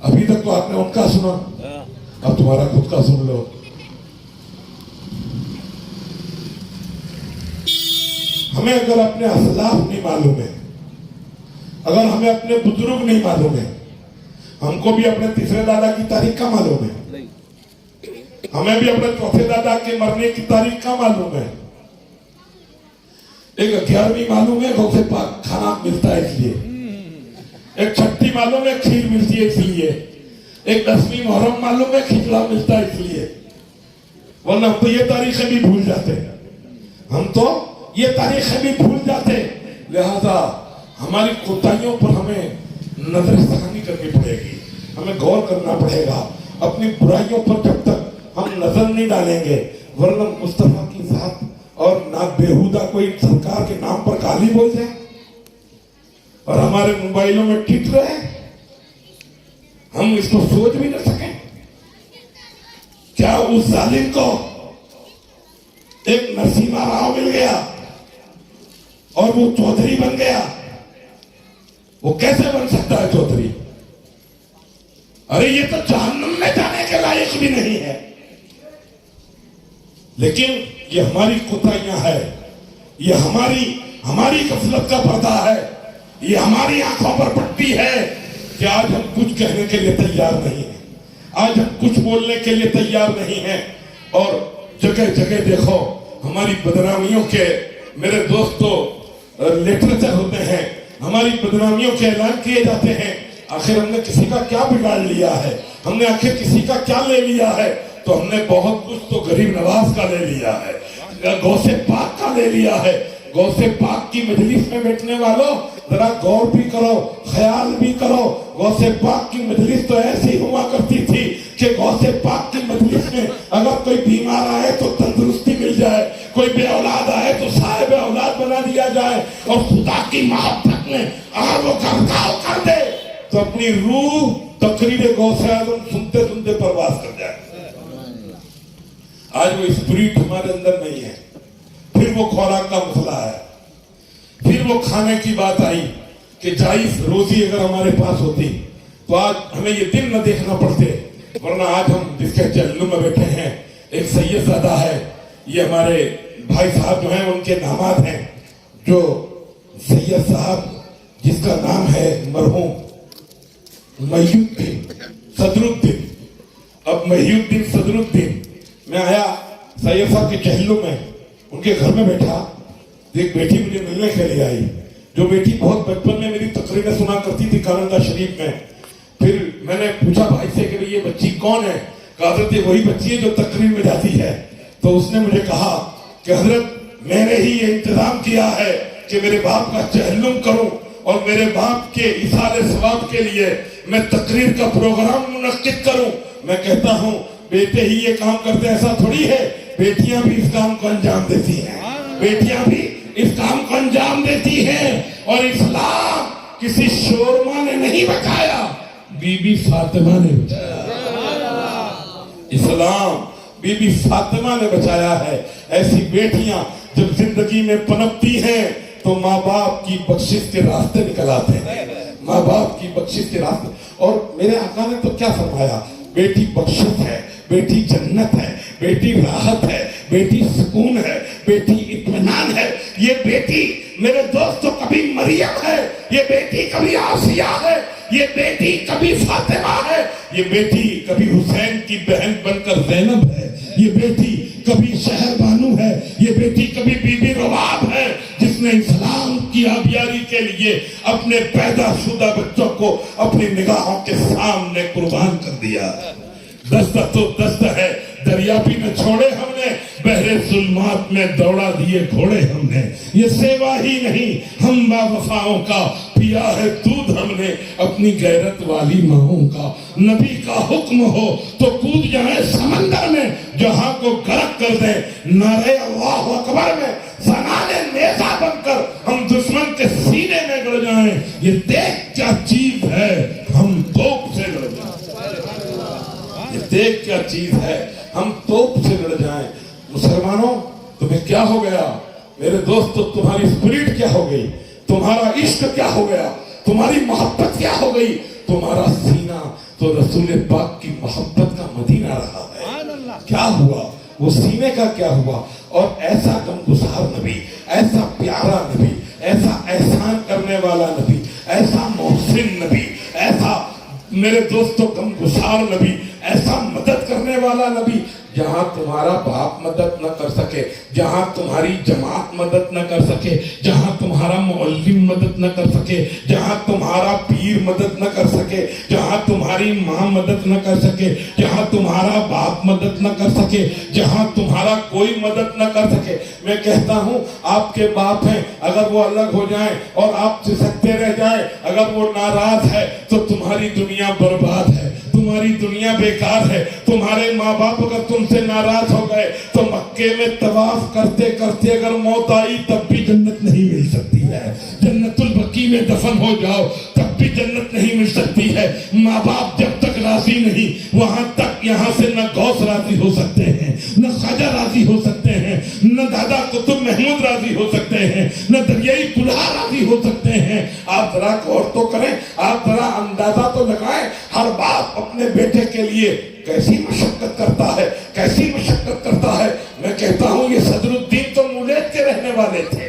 अभी तक तो आपने उनका सुना, हाँ, अब तुम्हारा खुद का सुन लो। हमें अगर अपने असलाफ नहीं मालूम है, अगर हमें अपने बुजुर्ग नहीं मालूम है, हमको भी अपने तीसरे दादा की तारीख का मालूम है, नहीं, हमें भी अपने चौथे दादा के मरने की तारीख का मालूम है, एक 11वीं मालूम है गौसे पाक खाना मिलता है इसलिए, एक 6ठी मालूम है खीर मिलती है इसलिए, एक 10वीं मुहर्रम मालूम है खिचड़ा मिलता है इसलिए, वरना हम तो ये तारीखें भी भूल जाते, हम तो ये तारीखें भी भूल जाते। लिहाजा हमारी कोताहियों पर हमें नजरसानी करनी पड़ेगी, हमें गौर करना पड़ेगा। अपनी बुराइयों पर जब तक हम नजर नहीं डालेंगे, वरना मुस्तफा की जात और ना बेहुदा कोई सरकार के नाम पर गाली बोल जाए और हमारे मोबाइलों में टिक रहे, हम इसको सोच भी न सकें। क्या उस जालिम को एक नरसिम्हा राव मिल गया और वो चौधरी बन गया? वो कैसे बन सकता है चौधरी? अरे ये तो जहन्नुम में जाने के लायक भी नहीं है। लेकिन ये हमारी कोताहियां है, ये हमारी गफलत का पर्दा है, ये हमारी आंखों पर पट्टी है कि आज हम कुछ कहने के लिए तैयार नहीं है, आज हम कुछ बोलने के लिए तैयार नहीं है। और जगह जगह देखो हमारी बदनामियों के, मेरे दोस्तों, लिटरेचर होते हैं, हमारी बदनामियों के ऐलान किए जाते हैं। आखिर हमने किसी का क्या बिगाड़ लिया है? हमने आखिर किसी का क्या ले लिया है? तो हमने बहुत कुछ तो गरीब नवाज का ले लिया है, गौसे पाक का ले लिया है। गौसे पाक की मजलिस में बैठने वालों जरा गौर भी करो, ख्याल भी करो। गौसे पाक की मजलिस तो ऐसी हुआ करती थी कि गौसे पाक की मजलिस में अगर कोई बीमार आए तो तंदुरुस्ती मिल जाए, कोई बे औलाद आए तो साहिब औलाद बना दिया जाए, और खुदा की मोहब्बत में अगर वो घरकाव कर दे तो अपनी रूह तकरीर गौसे आजम सुनते सुनते परवास कर जाए। आज वो स्पिरिट हमारे अंदर नहीं है। फिर वो खुराक का मसला है, फिर वो खाने की बात आई कि जायज रोजी अगर हमारे पास होती तो आज हमें ये दिन न देखना पड़ते, वरना आज हम जिसके चल्लू में बैठे हैं, एक सैयदजादा है, ये हमारे भाई साहब जो हैं उनके दामाद हैं, जो सैयद साहब जिसका नाम है मरहूम महियुद्दीन सदरुद्दीन। अब महियुद्दीन सदरुद्दीन, मैं आया सैयद साहब के चहल्लू में, उनके घर में बैठा, एक बेटी मुझे मिलने के लिए आई, जो बेटी बहुत बचपन में मेरी तकरीरें सुना करती थी कारंगा शरीफ में। फिर मैंने पूछा भाई से कि ये बच्ची कौन है? कहा हजरत ये वही बच्ची है जो तकरीर में जाती है। तो उसने मुझे कहा कि हजरत میں نے ہی یہ انتظام کیا ہے کہ میرے باپ کا چہلم کروں اور میرے باپ کے ایصال ثواب کے لیے میں تقریر کا پروگرام منعقد کروں. میں کہتا ہوں بیٹے ہی یہ کام کرتے ایسا تھوڑی ہے, بیٹیاں بھی اس کام کو انجام دیتی ہیں, بیٹیاں بھی اس کام کو انجام دیتی ہیں. اور اسلام کسی شورما نے نہیں بچایا, بی بی فاطمہ نے بچایا. اسلام بی بی فاطمہ نے بچایا ہے. ایسی بیٹیاں جب زندگی میں پنپتی ہیں تو ماں باپ کی بخشش کے راستے نکل آتے ہیں, ماں باپ کی بخشش کے راستے. اور میرے آقا نے تو کیا فرمایا, بیٹی بخشش ہے, بیٹی جنت ہے, بیٹی راحت ہے, بیٹی سکون ہے, بیٹی اطمینان ہے. یہ بیٹی میرے دوستوں کبھی مریم ہے, یہ بیٹی کبھی آسیہ ہے, یہ بیٹی کبھی فاطمہ ہے, یہ بیٹی کبھی حسین کی بہن بن کر زینب ہے, یہ بیٹی کبھی شہر بانو ہے, یہ بیٹی کبھی بی بی رواب ہے جس نے اسلام کی آبیاری کے لیے اپنے پیدا شدہ بچوں کو اپنی نگاہوں کے سامنے قربان کر دیا. دست تو دست ہے, دریا بھی نہ چھوڑے ہم نے, بحر ظلمات میں دوڑا دیے گھوڑے ہم نے. یہ سیوا ہی نہیں ہم با وفاؤں کا, پیا ہے دودھ ہم نے اپنی غیرت والی ماؤں کا. نبی کا حکم ہو تو کود جائیں سمندر میں, جہاں کو غرق کر دیں نعرے اللہ اکبر میں. زنانے نیزہ بن کر ہم دشمن کے سینے میں گڑ جائیں, یہ دیکھ کیا چیز ہے ہم توپ سے گڑ جائیں. یہ دیکھ کیا چیز ہے ہم توپ سے لڑ جائیں. مسلمانوں تمہیں کیا ہو گیا, میرے دوستو تمہاری اسپرٹ کیا ہو گئی, تمہارا عشق کیا ہو گیا, تمہاری محبت کیا ہو گئی. تمہارا سینہ تو رسول پاک کی محبت کا مدینہ رہا ہے. کیا ہوا, وہ سینے کا کیا ہوا. اور ایسا غمگسار نبی, ایسا پیارا نبی, ایسا احسان کرنے والا نبی, ایسا محسن نبی, ایسا میرے دوستو غمگسار نبی, ایسا مدد کرنے والا نبی. جہاں تمہارا باپ مدد نہ کر سکے, جہاں تمہاری جماعت مدد نہ کر سکے, جہاں تمہارا معلم مدد نہ کر سکے, جہاں تمہارا پیر مدد نہ کر سکے, جہاں تمہاری ماں مدد نہ کر سکے, جہاں تمہارا باپ مدد نہ کر سکے, جہاں تمہارا کوئی مدد نہ کر سکے. میں کہتا ہوں آپ کے باپ ہیں, اگر وہ الگ ہو جائیں اور آپ سسکتے رہ جائیں, اگر وہ ناراض ہے تو تمہاری دنیا برباد ہے, تمہاری دنیا بیکار ہے. تمہارے ماں باپ اگر تم سے ناراض ہو گئے تو مکے میں طواف کرتے کرتے اگر موت آئی تب بھی جنت نہیں مل سکتی ہے. جنت البقیع میں دفن ہو جاؤ تب بھی جنت نہیں مل سکتی ہے. ماں باپ جب تک راضی نہیں وہاں تک یہاں سے نہ غوث راضی ہو سکتے ہیں, نہ خواجہ راضی ہو سکتے ہیں, نہ دادا قطب محمود راضی ہو سکتے ہیں, نہ دریائی کلہا راضی ہو سکتے ہیں. آپ ذرا غور تو کریں, آپ ذرا اندازہ تو لگائیں, ہر باپ اپنے بیٹے کے لیے کیسی مشقت کرتا ہے, کیسی مشقت کرتا ہے. میں کہتا ہوں یہ صدر الدین تو مولید کے رہنے والے تھے,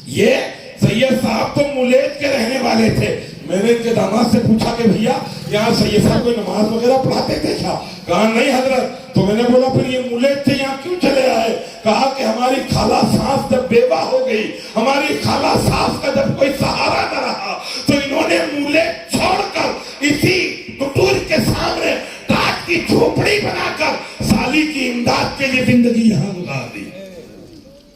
یہ سید صاحب تو مولید کے رہنے والے تھے. میں نے ان کے داماد سے پوچھا کہ بھیا یہاں سید صاحب کوئی نماز وغیرہ پڑھاتے تھے کیا؟ کہا نہیں حضرت. تو میں نے بولا پھر یہ مولید تھے یہاں کیوں چلے آئے؟ کہا کہ ہماری خالہ ساس جب بیوہ ہو گئی, ہماری خالہ ساس کا جب کوئی سہارا نہ رہا تو انہوں نے مولید چھوڑ کر اسی کٹور کے سامنے ٹاٹ کی جھوپڑی بنا کر سالی کی امداد کے لیے زندگی یہاں گزار دی.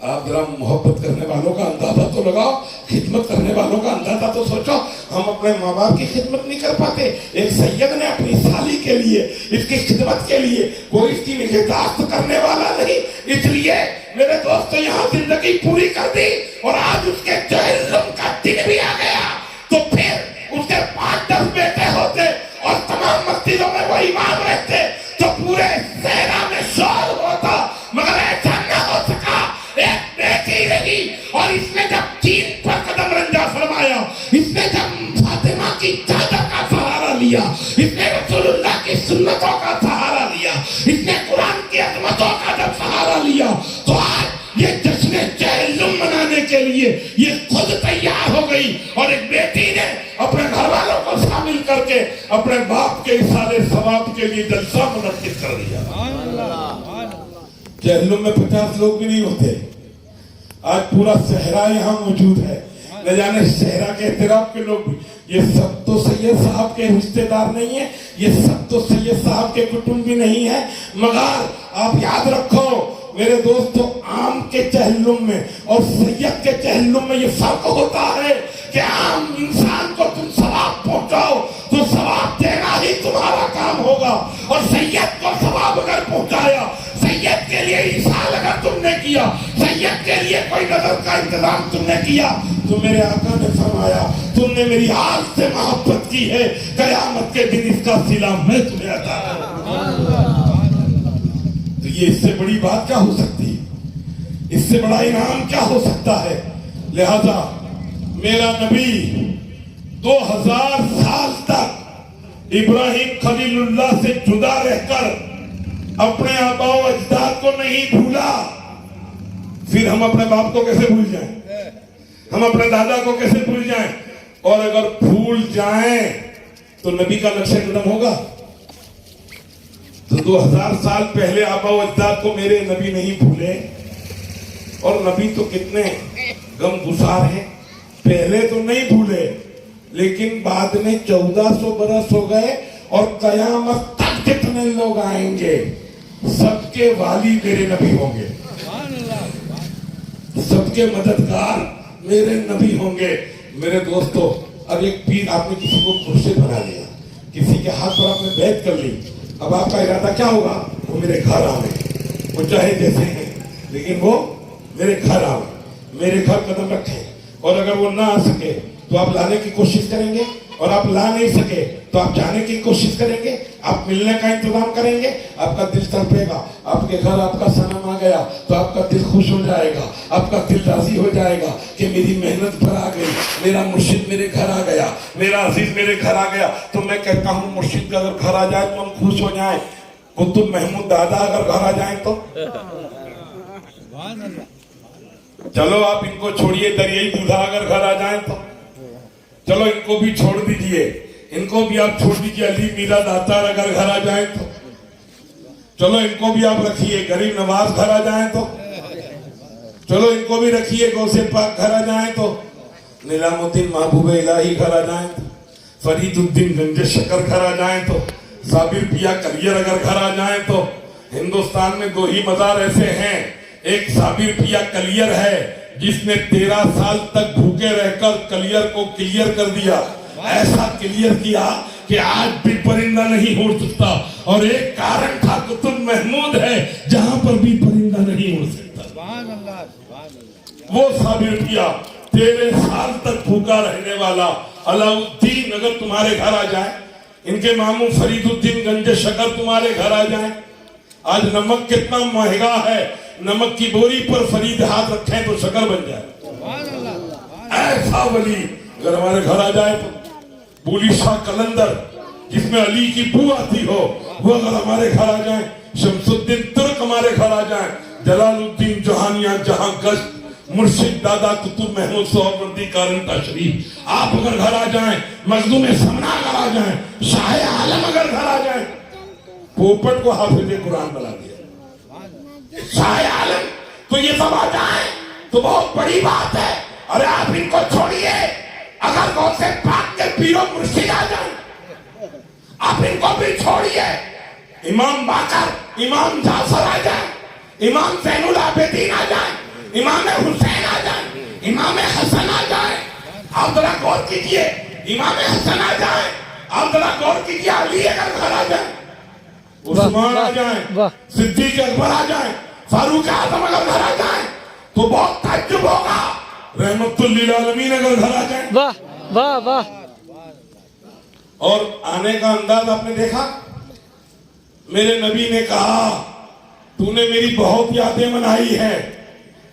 آپ ذرا محبت کرنے والوں کا اندازہ تو لگاؤ, خدمت کرنے والوں کا اندازہ تو سوچو. ہم اپنے ماں باپ کی خدمت نہیں کر پاتے. ایک سید نے اپنی سالی کے لیے, اس کی خدمت کے لیے کوئی اس کی نگہداشت کرنے والا نہیں, اس لیے میرے دوستو یہاں زندگی پوری کر دی اور آج اس کے جہنم کا دن بھی آ گیا. تو پھر اس کے 5-10 بیٹے ہوتے اور تمام مسجدوں میں وہ امام رہتے تو پورے صحرا میں شور ہوتا, مگر ایسا نہ ہو سکا. ایک بیٹی رہی اور اس نے جب دین پر قدم رنجا فرمایا, اس نے جب فاطمہ کی چادر کا سہارا لیا, اس نے رسول اللہ کی سنتوں کا سہارا لیا, اس نے قرآن کی عظمتوں کا جب سہارا لیا, تو آج یہ جشن چہلم منانے کے لیے یہ خود تیار ہو گئی. اور ایک بیٹی نے اپنے گھر والوں کو شامل کر کے اپنے باپ کے ایصال ثواب کے لیے جلسہ منعقد کر دیا. چہلم میں 50 لوگ بھی نہیں ہوتے, آج پورا صحرا یہاں موجود ہے, نہ جانے صحرا کے اعتراف کے لوگ بھی. یہ سب تو سید صاحب کے رشتے دار نہیں ہیں, یہ سب تو سید صاحب کے کٹنب بھی نہیں ہیں, مگر آپ یاد رکھو میرے دوستو عام کے چہلم میں اور سید کے چہلم میں یہ فرق ہوتا ہے کہ عام انسان کو تم ثواب پہنچاؤ تو ثواب دینا ہی تمہارا کام ہوگا، اور سید کو ثواب اگر پہنچایا، سید کے لیے ایصال اگر تم نے کیا، سید کے لیے کوئی نظر کا انتظام تم نے کیا، تو میرے آقا نے فرمایا تم نے میری آج سے محبت کی ہے، قیامت کے دن اس کا صلہ میں تمہیں عطا کروں۔ تو یہ اس سے بڑی بات کیا ہو سکتی ہے؟ اس سے بڑا انعام کیا ہو سکتا ہے؟ لہذا میرا نبی 2000 سال تک ابراہیم خلیل اللہ سے جدا رہ کر اپنے آبا و اجداد کو نہیں بھولا۔ پھر ہم اپنے باپ کو کیسے بھول جائیں؟ ہم اپنے دادا کو کیسے بھول جائیں؟ اور اگر بھول جائیں تو نبی کا نقشہ قدم ہوگا؟ تو 2000 سال پہلے آبا و اجداد کو میرے نبی نہیں بھولے، اور نبی تو کتنے غم گسار ہیں، پہلے تو نہیں بھولے لیکن بعد میں 1400 برس ہو گئے، اور قیامت تک کتنے لوگ آئیں گے سب کے والی میرے نبی ہوں گے، سب کے مددگار میرے نبی ہوں گے۔ میرے دوستو اب ایک پیر آپ نے کسی کو مرشد بنا لیا، کسی کے ہاتھ پر آپ نے بیعت کر لی، اب آپ کا ارادہ کیا ہوگا؟ وہ میرے گھر آویں، وہ چاہے جیسے ہیں لیکن وہ میرے گھر آویں، میرے گھر قدم رکھیں، اور اگر وہ نہ آ سکے تو آپ لانے کی کوشش کریں گے، اور آپ لا نہیں سکے تو آپ جانے کی کوشش کریں گے، آپ ملنے کا انتظام کریں گے، آپ کا دل تڑپے گا، آپ کے گھر آپ کا صنم آ گیا تو آپ کا دل خوش ہو جائے گا، آپ کا دل راضی ہو جائے گا کہ میری محنت پر آ گئی، میرا مرشد میرے گھر آ گیا، میرا عزیز میرے گھر آ گیا۔ تو میں کہتا ہوں مرشد کا اگر گھر آ جائے تو ہم خوش ہو جائیں، قطب محمود دادا اگر گھر آ جائیں تو چلو آپ ان کو چھوڑیے، دریائی دودھا اگر گھر آ جائیں تو چلو ان کو بھی چھوڑ دیجئے، ان کو بھی آپ چھوڑ دیجئے، علی میرا داتار اگر گھر آ جائیں تو چلو ان کو بھی آپ رکھیے، غریب نواز گھر آ جائیں تو چلو ان کو بھی رکھیے، غوث پاک گھر آ جائیں تو نظام الدین محبوب الہی گھر آ جائیں تو فرید الدین گنج شکر گھر آ جائیں تو صابر پیا کلیر اگر گھر آ جائیں تو ہندوستان میں 2 ہی مزار ایسے ہیں، ایک صابر پیا کلیر ہے جس نے 13 سال تک بھوکے رہ کر کلیر کو کلیئر کر دیا، ایسا کلیئر کیا کہ آج بھی پرندہ نہیں اڑ سکتا، اور ایک کارن تھا قطب محمود ہے جہاں پر بھی پرندہ نہیں اڑ سکتا، وہ صابر پیا 13 سال تک بھوکا رہنے والا علاؤالدین اگر تمہارے گھر آ جائے، ان کے ماموں فرید الدین گنج شکر تمہارے گھر آ جائیں، آج نمک کتنا مہنگا ہے، نمک کی بوری پر فرید ہاتھ رکھیں تو شکر بن جائے، ایسا ولی اگر ہمارے گھر آ جائے تو بولی شاہ قلندر جس میں علی کی بو آتی ہو وہ اگر ہمارے گھر آ جائیں، شمس الدین ترک ہمارے گھر آ جائیں، جلال الدین جہانیاں جہاں گشت، مرشد دادا قطب محمود سہروردی کارن تشریف آپ اگر گھر آ جائیں، مخدوم سمنا اگر آ جائیں، شاہ عالم اگر گھر آ جائیں، پوپٹ کو حافظ قرآن بنا دیا، شاہ عالم تو یہ سب آ جائیں تو بہت بڑی بات ہے، ارے آپ ان کو چھوڑیے، اگر غوث پاک کے پیر و مرشد آ جائیں آپ ان کو بھی چھوڑیے، امام باقر امام جعفر آ جائیں، امام زین العابدین آ جائیں، امام حسین آ جائیں، امام حسن آ جائیں، آپ ذرا غور کیجئے، امام حسن آ جائیں، آپ ذرا غور کیجئے، علی اگر گھر آ جائیں، عثمان آ جائیں، صدیق اکبر آ جائیں، فاروق اعظم اگر گھر آ جائیں تو بہت تعجب ہوگا، رحمت للعالمین اگر گھر آ جائیں، واہ واہ واہ، اور آنے کا انداز آپ نے دیکھا، میرے نبی نے کہا تو نے میری بہت یادیں منائی ہیں،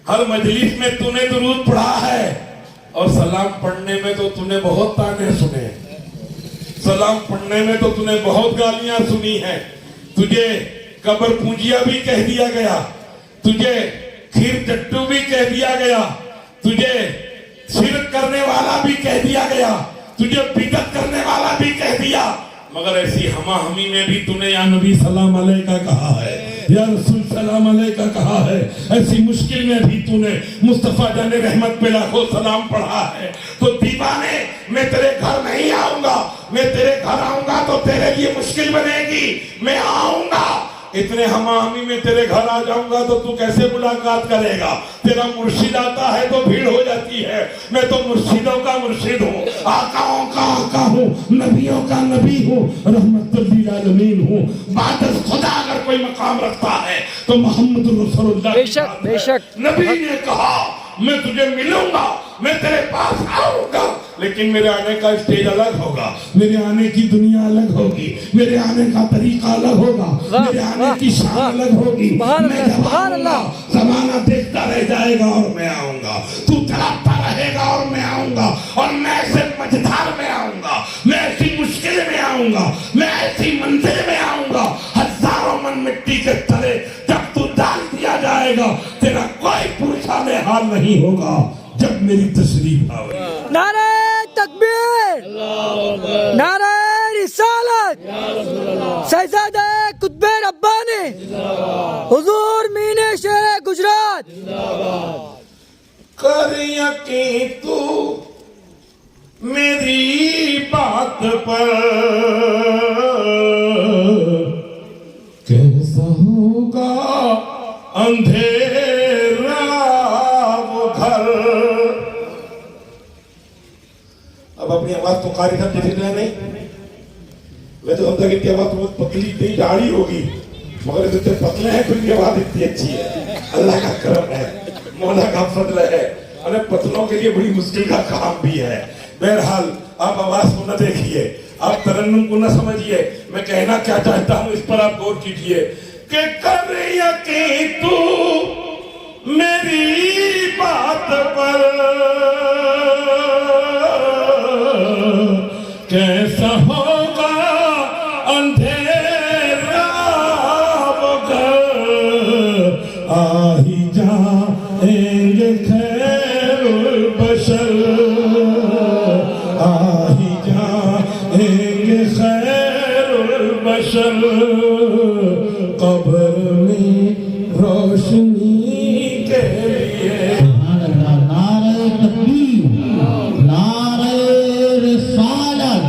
ہر مجلس میں تو نے درود پڑھا ہے، اور سلام پڑھنے میں تو تو نے بہت تانے سنے، سلام پڑھنے میں تو تو نے بہت گالیاں سنی ہیں، تجھے قبر پونجیا بھی کہہ دیا گیا، تجھے کھیر چٹو بھی کہہ دیا گیا، تجھے شرک کرنے والا بھی کہہ دیا گیا، تجھے بدعت کرنے والا بھی کہہ دیا، مگر ایسی ہما ہمی میں بھی تو نے یا نبی سلام علیہ کا کہا ہے، یا رسول سلام علیہ کا کہا ہے، ایسی مشکل میں بھی تو نے مصطفیٰ جان رحمت پہ لاکھوں سلام پڑھا ہے، تو دیوانے میں تیرے گھر نہیں آؤں گا، میں تیرے گھر آؤں گا تو تیرے لیے مشکل بنے گی، میں آؤں گا इतने हमामी में तेरे घर आ जाऊंगा तो तू कैसे मुलाकात करेगा? तेरा मुर्शिद आता है तो भीड़ हो जाती है। मैं तो मुर्शिदों का मुर्शिद हूँ, आकाओं का आका हूँ, नबियों का नबी हूँ, रहमतुल लिल आलमीन हूँ। बाद खुदा अगर कोई मकाम रखता है तो मोहम्मद रसूलुल्लाह की बेशक, बात है। बेशक। नबी ने कहा मैं तुझे मिलूंगा, मैं तेरे पास आऊंगा, लेकिन मेरे आने का स्टेज अलग होगा, मेरे आने की दुनिया अलग होगी, मेरे आने का तरीका अलग होगा, मेरे आने की शान अलग होगी। मैं जब आऊंगा जमाना देखता रह जाएगा और मैं आऊंगा, तू तड़पता रहेगा और मैं आऊंगा, और मैं ऐसे मझधार में आऊंगा, मैं ऐसी मुश्किल में आऊंगा, मैं ऐसी मंजिल में आऊंगा, हजारों मन मिट्टी के तले जब तू डाल दिया जाएगा, तेरा कोई पूछा में हाल नहीं होगा जब मेरी तशरीफ आएगी। नारे तकबीर, नारे रिसालत, शहजादे कुतुब रब्बानी, हुजूर मीने शेर गुजरात। कर यकीन तू मेरी बात पर, कैसा होगा अंधेरा वो घर। अब अपनी आवाज तो कारी साहब जैसी तो है नहीं, मैं तो समझा कि इनकी आवाज बहुत पतली इतनी गाढ़ी होगी, मगर इतने पतले हैं तो इनकी आवाज इतनी अच्छी है। अल्लाह का करम है, मौला का फजल है, और पतलों के लिए बड़ी मुश्किल का काम भी है। बहरहाल आप आवाज को न देखिए, आप तरन्नुम को न समझिए, मैं कहना क्या चाहता हूँ इस पर आप गौर कीजिए कि कर यकीन तू मेरी बात पर, कैसा होगा अंधेरा वो घर, आ ही जाएंगे खैरुल बशर, आ ही जाएंगे खैरुल बशर, कब्र में रोशनी के लिए। नारे तकबीर, नारे रिसालत,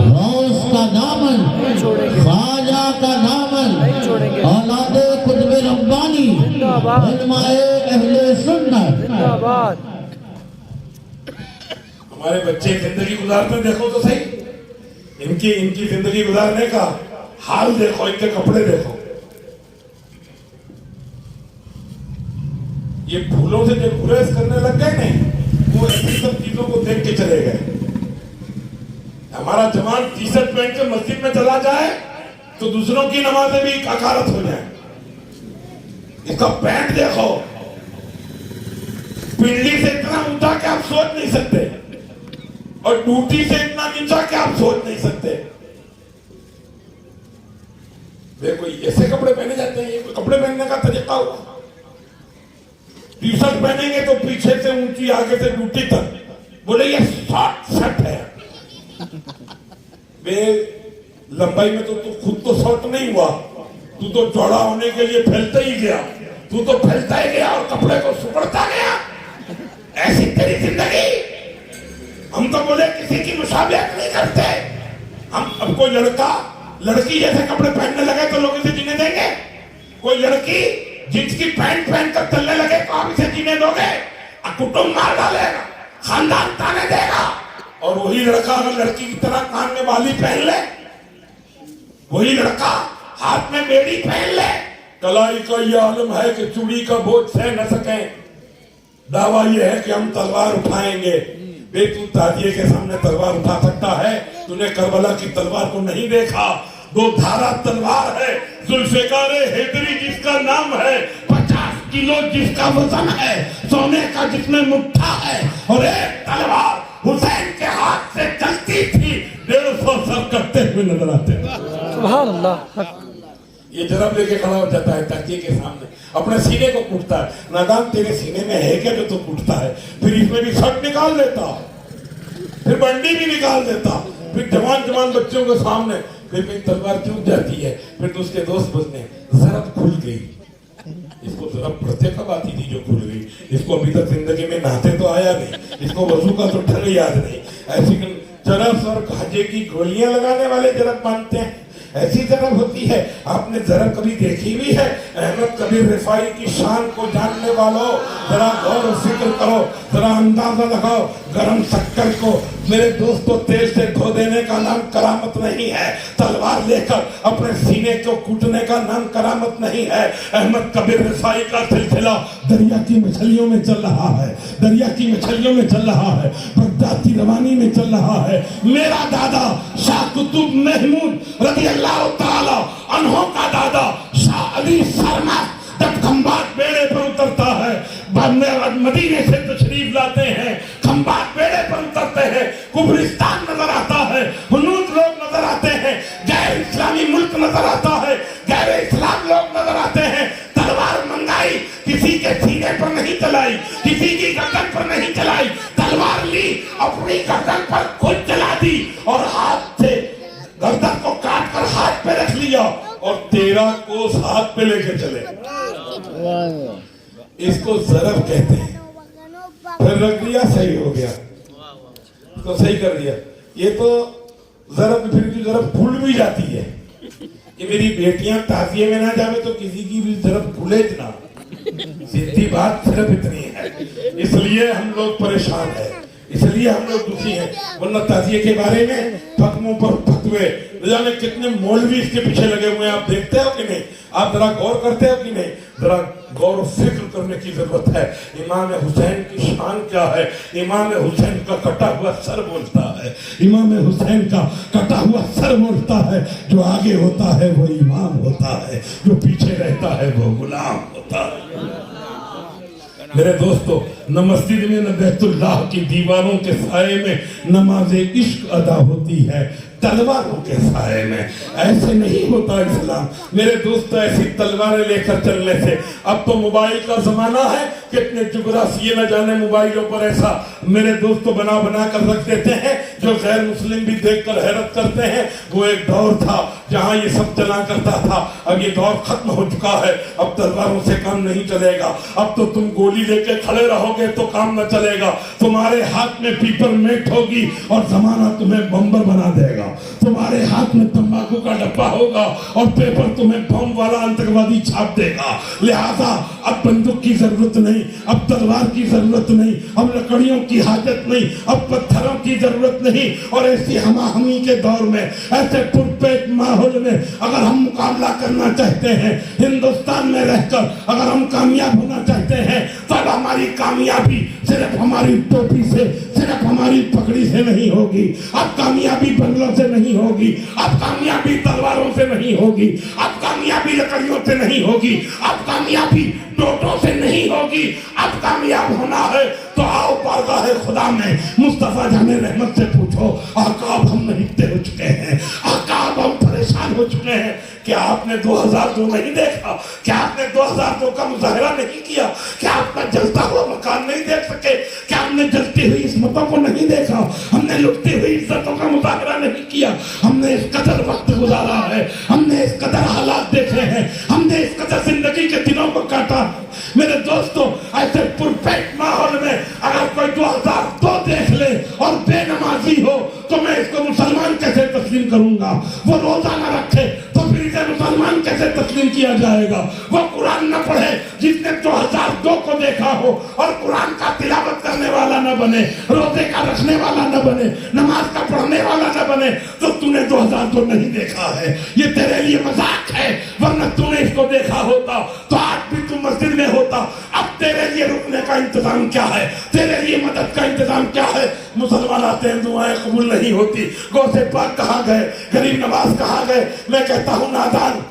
गौस का दामन, ख्वाजा का दामन, औलादे कुतुब रब्बानी, उलमाए अहले सुन्नत। जिंदाबाद। हमारे बच्चे जिंदगी गुजारते देखो तो सही, इनकी जिंदगी गुजारने का हाल देखो, इनके कपड़े देखो, ये फूलों से जब गुरेज करने लग गए नहीं, वो ऐसी सब चीजों को देख के चले गए। हमारा जवान टी शर्ट पहन के मस्जिद में चला जाए तो दूसरों की नमाजें भी अकारत हो जाए। इसका पैंट देखो, पिंडली से इतना ऊंचा कि आप सोच नहीं सकते, और टूटी से इतना नीचा कि आप सोच नहीं सकते। देखो ऐसे कपड़े पहने जाते हैं, ये कपड़े पहनने का तरीका हुआ। टी शर्ट पहनेंगे तो पीछे से ऊंची, आगे से टूटी तक, बोले ये शॉर्ट शर्ट है। बे लंबाई में तो तू खुद तो शॉर्ट नहीं हुआ, तू तो चौड़ा होने के लिए फैलता ही गया, तू तो फैलता ही गया और कपड़े को सुकड़ता गया। ऐसी तेरी जिंदगी। हम तो बोले किसी की मुशाबिहत नहीं करते। हम अब कोई लड़का लड़की जैसे कपड़े पहनने लगे तो लोग इसे जीने देंगे? कोई लड़की जींस की पैंट पहनकर चलने लगे तो आप इसे जीने दोगे? कुटुंब मार डालेगा, खानदान ताने देगा। और वही लड़का अगर लड़की की तरह कान में बाली पहन ले, वही लड़का हाथ में बेड़ी पहन ले, कलाई का यह आलम है कि चूड़ी का बोझ सह न सके, दावा यह है कि हम तलवार उठाएंगे। बे तू ताजिए के सामने तलवार उठा सकता है? तूने करबला की तलवार को नहीं देखा? 2 धारा तलवार है, जुल्फिकार हैदरी जिसका नाम है, 50 किलो जिसका वजन है, सोने का जिसमें मुट्ठा है, और एक तलवार हुसैन के हाथ से चलती थी, 150 सर करते हुए नजर आते हैं। सुभान अल्लाह। ये जरब लेके खड़ा हो जाता है ताकिए के सामने, अपने सीने को कूटता है। नादान तेरे सीने में है क्या जो तू कूटता है? फिर इसमें भी शर्ट निकाल देता, फिर बंडी भी निकाल देता, फिर जवान बच्चों के सामने फिर तलवार चूक जाती है। फिर तो उसके दोस्त बोलते हैं जरब खुल गई। इसको जरब पढ़ते कब आती थी जो खुल गई? इसको अभी तक जिंदगी में नहाते तो आया नहीं, इसको वजू का तो ढंग याद नहीं। ऐसी चरस और खाजे की गोलियां लगाने वाले जरब मानते हैं। ऐसी ज़रब होती है। आपने ज़रब कभी देखी भी है? अहमद कबीर रिफाई की शान को जानने वालों जरा गौर और फिक्र करो, जरा अंदाजा लगाओ। गरम शक्कर को मेरे दोस्तों तेल से धो देने का नाम करामत नहीं है, तलवार लेकर अपने सीने को कूटने का नाम करामत नहीं है। अहमद कबीर रिफाई का सिलसिला दरिया की मछलियों में चल रहा है, दरिया की मछलियों में चल रहा है, बगदाद की रवानी में चल रहा है। मेरा दादा शाह कुतुब महमूद रज़ी अल्लाह ताला अन्हो का दादा शाह अली सरमद जब खंबात बेड़े पर उतरता है, मदीने से तशरीफ लाते हैं, खंबात बेड़े पर उतरते हैं, कुब्रिस्तान नजर आता है, हुनूद लोग नजर आते हैं, गैर इस्लामी मुल्क नजर आता है, गैर इस्लाम लोग नजर आते हैं। तलवार मंगाई, किसी के सीने पर नहीं चलाई, किसी की गर्दन पर नहीं चलाई, तलवार ली अपनी गर्दन पर खुद चला दी और हाथ से गर्दन को काट कर हाथ पे रख लिया और 13 कोस हाथ पे लेके चले। इसको ज़रब कहते हैं। फिर रख दिया, सही हो गया, तो सही कर दिया। ये तो ज़रब फिर भी ज़रब भूल भी जाती है कि मेरी बेटियां ताजिए में ना जावे तो किसी की भी ज़रब भूले ना। सीधी बात सिर्फ इतनी है, इसलिए हम लोग परेशान है, इसलिए हम लोग दुखी हैं। वरना ताजिए के बारे में फतवों पर फतवे, न जाने कितने मौलवी इसके पीछे लगे हुए हैं। आप देखते हो कि नहीं? आप जरा गौर करते हो कि नहीं? जरा गौर और फिक्र करने की जरूरत है। इमाम हुसैन की शान क्या है? इमाम हुसैन का कटा हुआ सर बोलता है, इमाम हुसैन का कटा हुआ सर बोलता है। जो आगे होता है वो इमाम होता है, जो पीछे रहता है वो गुलाम होता है। मेरे दोस्तों, न मस्जिद में न बैतुल्लाह की दीवारों के साए में नमाज इश्क अदा होती है, तलवारों के साए में। ऐसे नहीं होता इस्लाम। मेरे दोस्त, ऐसी तलवारें लेकर चलने से, अब तो मोबाइल का जमाना है, कितने जुगराफिये न जाने मोबाइलों पर ऐसा मेरे दोस्तों बना बना कर रख देते हैं जो गैर मुस्लिम भी देखकर हैरत करते हैं। वो एक दौर था जहां ये सब चला करता था, अब ये दौर खत्म हो चुका है। अब तलवारों से काम नहीं चलेगा, अब तो तुम गोली लेके खड़े रहोगे तो काम न चलेगा। तुम्हारे हाथ में पेपरमेंट होगी और जमाना तुम्हें बम्बर बना देगा। तुम्हारे हाथ में तंबाकू का डब्बा होगा और पेपर तुम्हें बम वाला आतंकवादी छाप देगा। लिहाजा अब बंदूक की जरूरत नहीं, अब तलवार की जरूरत नहीं, अब लकड़ियों की हाजत नहीं, अब पत्थरों की जरूरत नहीं। और ऐसी हमाहमी के दौर में, ऐसे पुरपेट माहौल में अगर हम मुकाबला करना चाहते हैं, हिंदुस्तान में रहकर अगर हम कामयाब होना चाहते हैं, तब हमारी कामयाबी सिर्फ हमारी टोपी से, सिर्फ हमारी पगड़ी से नहीं होगी। अब कामयाबी बंगलों से नहीं होगी, अब कामयाबी तलवारों से नहीं होगी, अब कामयाबी लकड़ियों से नहीं होगी, अब कामयाबी टोटों से नहीं होगी। अब कामयाब होना है तो आओ बारगाह खुदा में मुस्तफा जाने रहमत से पूछो, आका अब हम नहित्ते हो चुके हैं, आका अब हम परेशान हो चुके हैं। क्या आपने 2002 नहीं देखा? क्या आपने 2002 का मुजाहरा नहीं किया? क्या आपका जलता हुआ मकान नहीं देख सके? क्या हमने जलती हुई इस्मतों को नहीं देखा? हमने लुटती हुई इज्जतों का मुजाहरा नहीं किया? हमने इस कदर वक्त गुजारा है, हमने इस कदर हालात देखे हैं, हमने इस कदर जिंदगी के दिनों को काटा। मेरे दोस्तों, ऐसे पुरपेट माहौल में अगर कोई 2002 देख ले और बेनमाजी हो तो मैं इसको मुसलमान कैसे तस्लीम करूंगा? वो रोजा न रखे तो फिर इसे मुसलमान कैसे तस्लीम किया जाएगा? वो कुरान न पढ़े जिसने 2002 को देखा हो और कुरान का तिलावत करने वाला न बने, रोजे का रखने वाला न बने, नमाज का पढ़ने वाला न बने, तो तूने 2002 नहीं देखा है। ये तेरे लिए मजाक है, वरना तूने इसको देखा होता तो आज भी तू मस्जिद में होता। अब तेरे लिए रुकने का इंतजाम क्या है? तेरे लिए मदद का इंतजाम क्या है? मुसलमान आते हैं, दुआएं कबूल नहीं होती। गौसे पाक कहाँ गए? गरीब नवाज कहाँ गए? मैं कहता हूँ नादान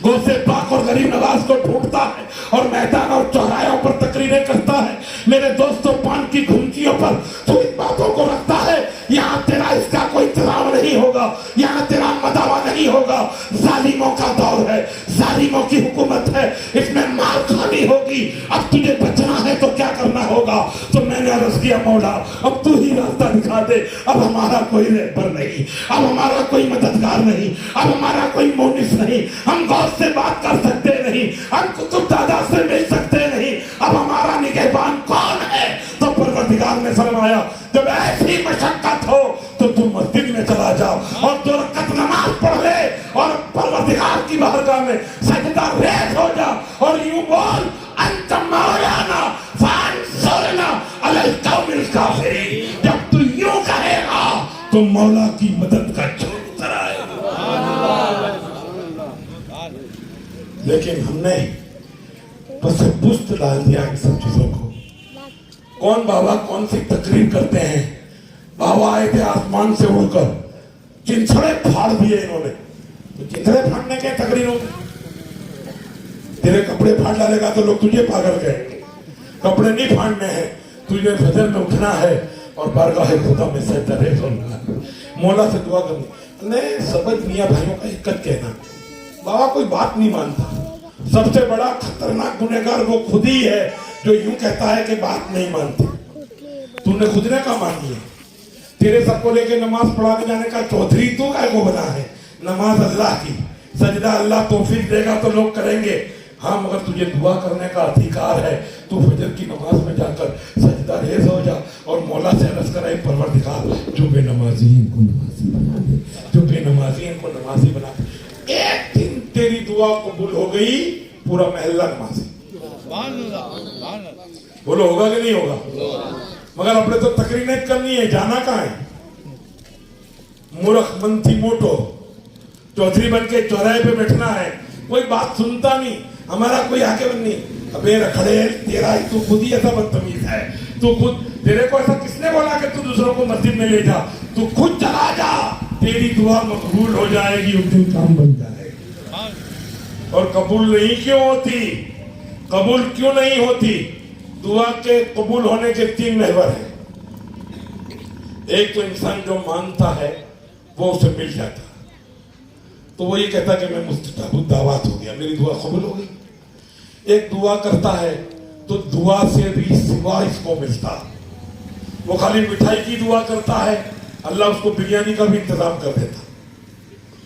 गौसे पाक और गरीब नवाज को ढूंढता है और मैदान और चौराहों पर तकरीरें करता है। मेरे दोस्तों, पान की घुमकियों पर तो इन बातों को रखता है। यहाँ तेरा इसका कोई इंतजाम नहीं होगा, यहाँ तेरा मदावा नहीं होगा। जालिमों का दौर है, जालिमों की हुकूमत है, इसमें मार खानी होगी। अब तुझे बचना है तो क्या करना होगा? तो मैंने अर्ज किया, मौला अब तू ही रास्ता दिखा दे। अब हमारा कोई रहबर नहीं, अब हमारा कोई मददगार नहीं, अब हमारा कोई मोनिस नहीं, हम गौस से बात कर सकते नहीं, हम कुतुब दादा से मिल सकते नहीं। अब हमारा निगहबान कौन है? तो परवरदिगार ने फरमाया, जब ऐसी मशक्कत हो तो तुम मस्जिद में चला जाओ और 2 रकात नमाज पढ़ ले। ताला ने सजदा रेज हो जा और यूं बोल अंत मौलाना फांसुरना अलल कौमिल काफिरीन। जब तू यूं कहेगा तो मौला की मदद का छोड़ उतर आएगा। लेकिन हमने बस पुष्ट डाल दिया इन सब चीजों को। कौन बाबा कौन सी तकरीर करते हैं। बाबा आए थे आसमान से उड़कर, चिंचड़े फाड़ दिए इन्होंने। तो चिंचड़े फाड़ने के तकरीर होती, तेरे कपड़े फाड़ डालेगा तो लोग तुझे पागल कहेंगे। कपड़े नहीं फाड़ने हैं, तुझे फजर में उठना है और बारगाह खुदा में सजदा रेज़ होना है, मौला से दुआ करनी। नहीं समझ मियां भाइयों का एक कहना, बाबा कोई बात नहीं मानता। सबसे बड़ा खतरनाक गुनहगार वो खुद ही है जो यूं कहता है कि बात नहीं मानते। तूने खुद ने कहा मानी है। तेरे सबको लेके नमाज पढ़ाने जाने का चौधरी तू काय को बना है। नमाज अल्लाह की, सजदा अल्लाह तौफीक देगा तो लोग करेंगे। हाँ मगर तुझे दुआ करने का अधिकार है। तू फजर की नमाज में जाकर सजदा रेज़ हो जा और मौला से अर्ज करे परवरदिगार जो बेनमाजी इनको नमाजी बना दे, जो बेनमाजी इनको नमाजी बना दे। एक दिन तेरी दुआ कबूल हो गई, पूरा महल्ला नमाजी। बोलो होगा कि नहीं होगा। मगर अपने तो तकरीर करनी है, जाना कहाँ है। मूर्ख मंथी मोटो चौधरी बन के चौराहे पे बैठना है, कोई बात सुनता नहीं। हमारा कोई आगे बन नहीं। अबे रखड़े तेरा ही, तू खुद ही ऐसा बदतमीज है। तू खुद, तेरे को ऐसा किसने बोला कि तू दूसरों को मस्जिद में ले जा। तू खुद चला जा, तेरी दुआ मकबूल हो जाएगी, उस दिन काम बन जाएगा। और कबूल नहीं क्यों होती, कबूल क्यों नहीं होती। दुआ के कबूल होने के 3 महवर हैं। एक तो इंसान जो मानता है वो उसे मिल जाता, तो वो ये कहता कि मैं मुस्तजाब दावत हो गया, मेरी दुआ कबूल हो गई। एक दुआ करता है तो दुआ से भी सिवा इसको मिलता। वो खाली मिठाई की दुआ करता है, अल्लाह उसको बिरयानी का भी इंतजाम कर देता,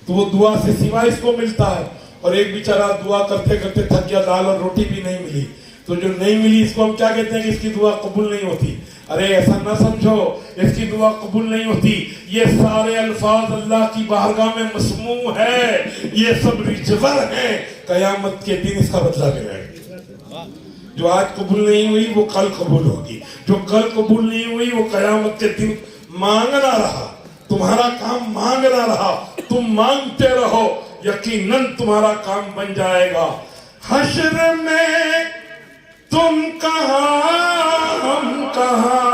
तो वो दुआ से सिवा इसको मिलता है। और एक बेचारा दुआ करते करते थक गया, दाल और रोटी भी नहीं मिली, तो जो नहीं मिली इसको हम क्या कहते हैं कि इसकी दुआ कबूल नहीं होती। अरे ऐसा ना समझो, इसकी दुआ कबूल नहीं होती। ये सारे अल्फाज अल्लाह की बारगाह में मसमू है, ये सब रिजवर है। कयामत के दिन इसका बदला मिलेगा। जो आज कबूल नहीं हुई वो कल कबूल होगी, जो कल कबूल नहीं हुई वो कयामत के दिन मांगना रहा। तुम्हारा काम मांगना रहा, तुम मांगते रहो, यकीनन तुम्हारा काम बन जाएगा। हश्र में तुम कहाँ हम कहाँ,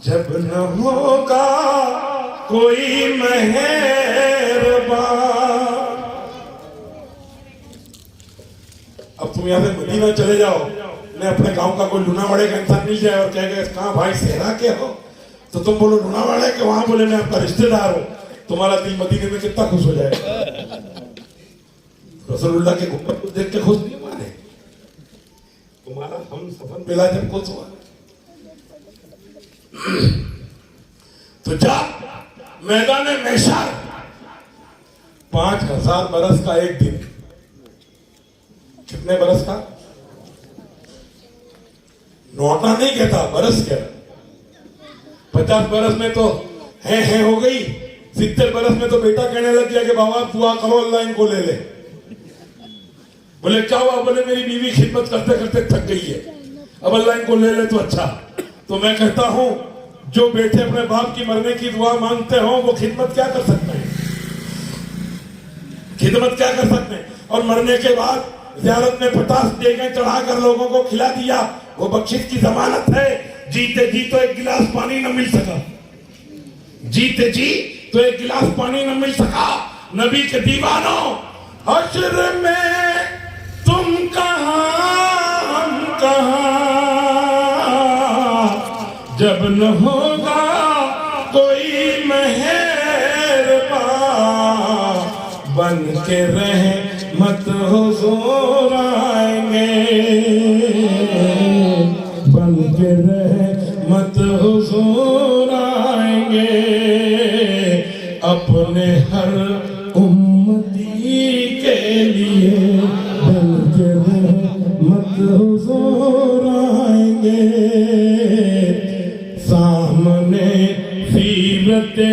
जब न होगा कोई मेहरबान। अब तुम यहाँ से मदीना चले जाओ, मैं अपने गांव का कोई लुनावाड़े का इंसान मिल जाए और कहेगा कहाँ भाई सेहरा के हो, तो तुम बोलो लुनावाड़े के, वहां बोले मैं आपका रिश्तेदार हूं, तुम्हारा दिल मदीने में कितना खुश हो जाएगा। रसूलुल्लाह के गुम्बद को देख के खुश नहीं माने, तुम्हारा हम सफर मिला जब खुश हुआ। तो जा मैदान महशर, 5000 बरस का एक दिन, कितने बरस का, नौटा नहीं कहता, बरस कहता। 50 बरस में तो है हो गई, 70 बरस में तो बेटा कहने लग गया कि बाबा दुआ करो अल्लाह इनको ले ले। बोले क्या हुआ, बोले मेरी बीवी खिदमत करते करते थक गई है, अब अल्लाह इनको ले ले तो अच्छा। तो मैं कहता हूं जो बेटे अपने बाप की मरने की दुआ मांगते हो वो खिदमत क्या कर सकते हैं, खिदमत क्या कर सकते हैं। और मरने के बाद ज़ियारत में 50 देगे चढ़ाकर लोगों को खिला दिया, वो बख्शिश की जमानत है। जीते जी तो एक गिलास पानी न मिल सका, जीते जी तो एक गिलास पानी न मिल सका। नबी के दीवानों, हश्र में तुम कहाँ हम कहाँ, जब न होगा कोई मेहरबान, बन के रहमत हुजूर आएंगे, बन के रहमत हुजूर आएंगे, अपने हर उम्मती के लिए बन के रहमत हुजूर आएंगे। सामने सीरते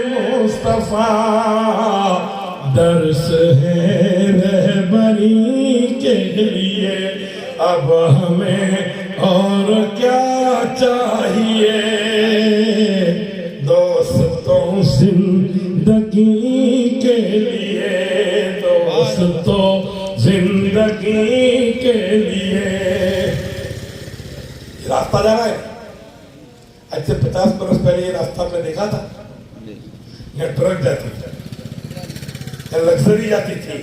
मुस्तफा درس ہے رہبری کے لیے، اب ہمیں اور کیا چاہیے؟ دوستوں زندگی کے لیے، دوستوں زندگی کے لیے۔ یہ راستہ جا رہا ہے، آج سے 50 برس پہلے یہ راستہ میں دیکھا تھا، یہ ٹرک جاتی تھی، یہ لگزری جاتی تھی،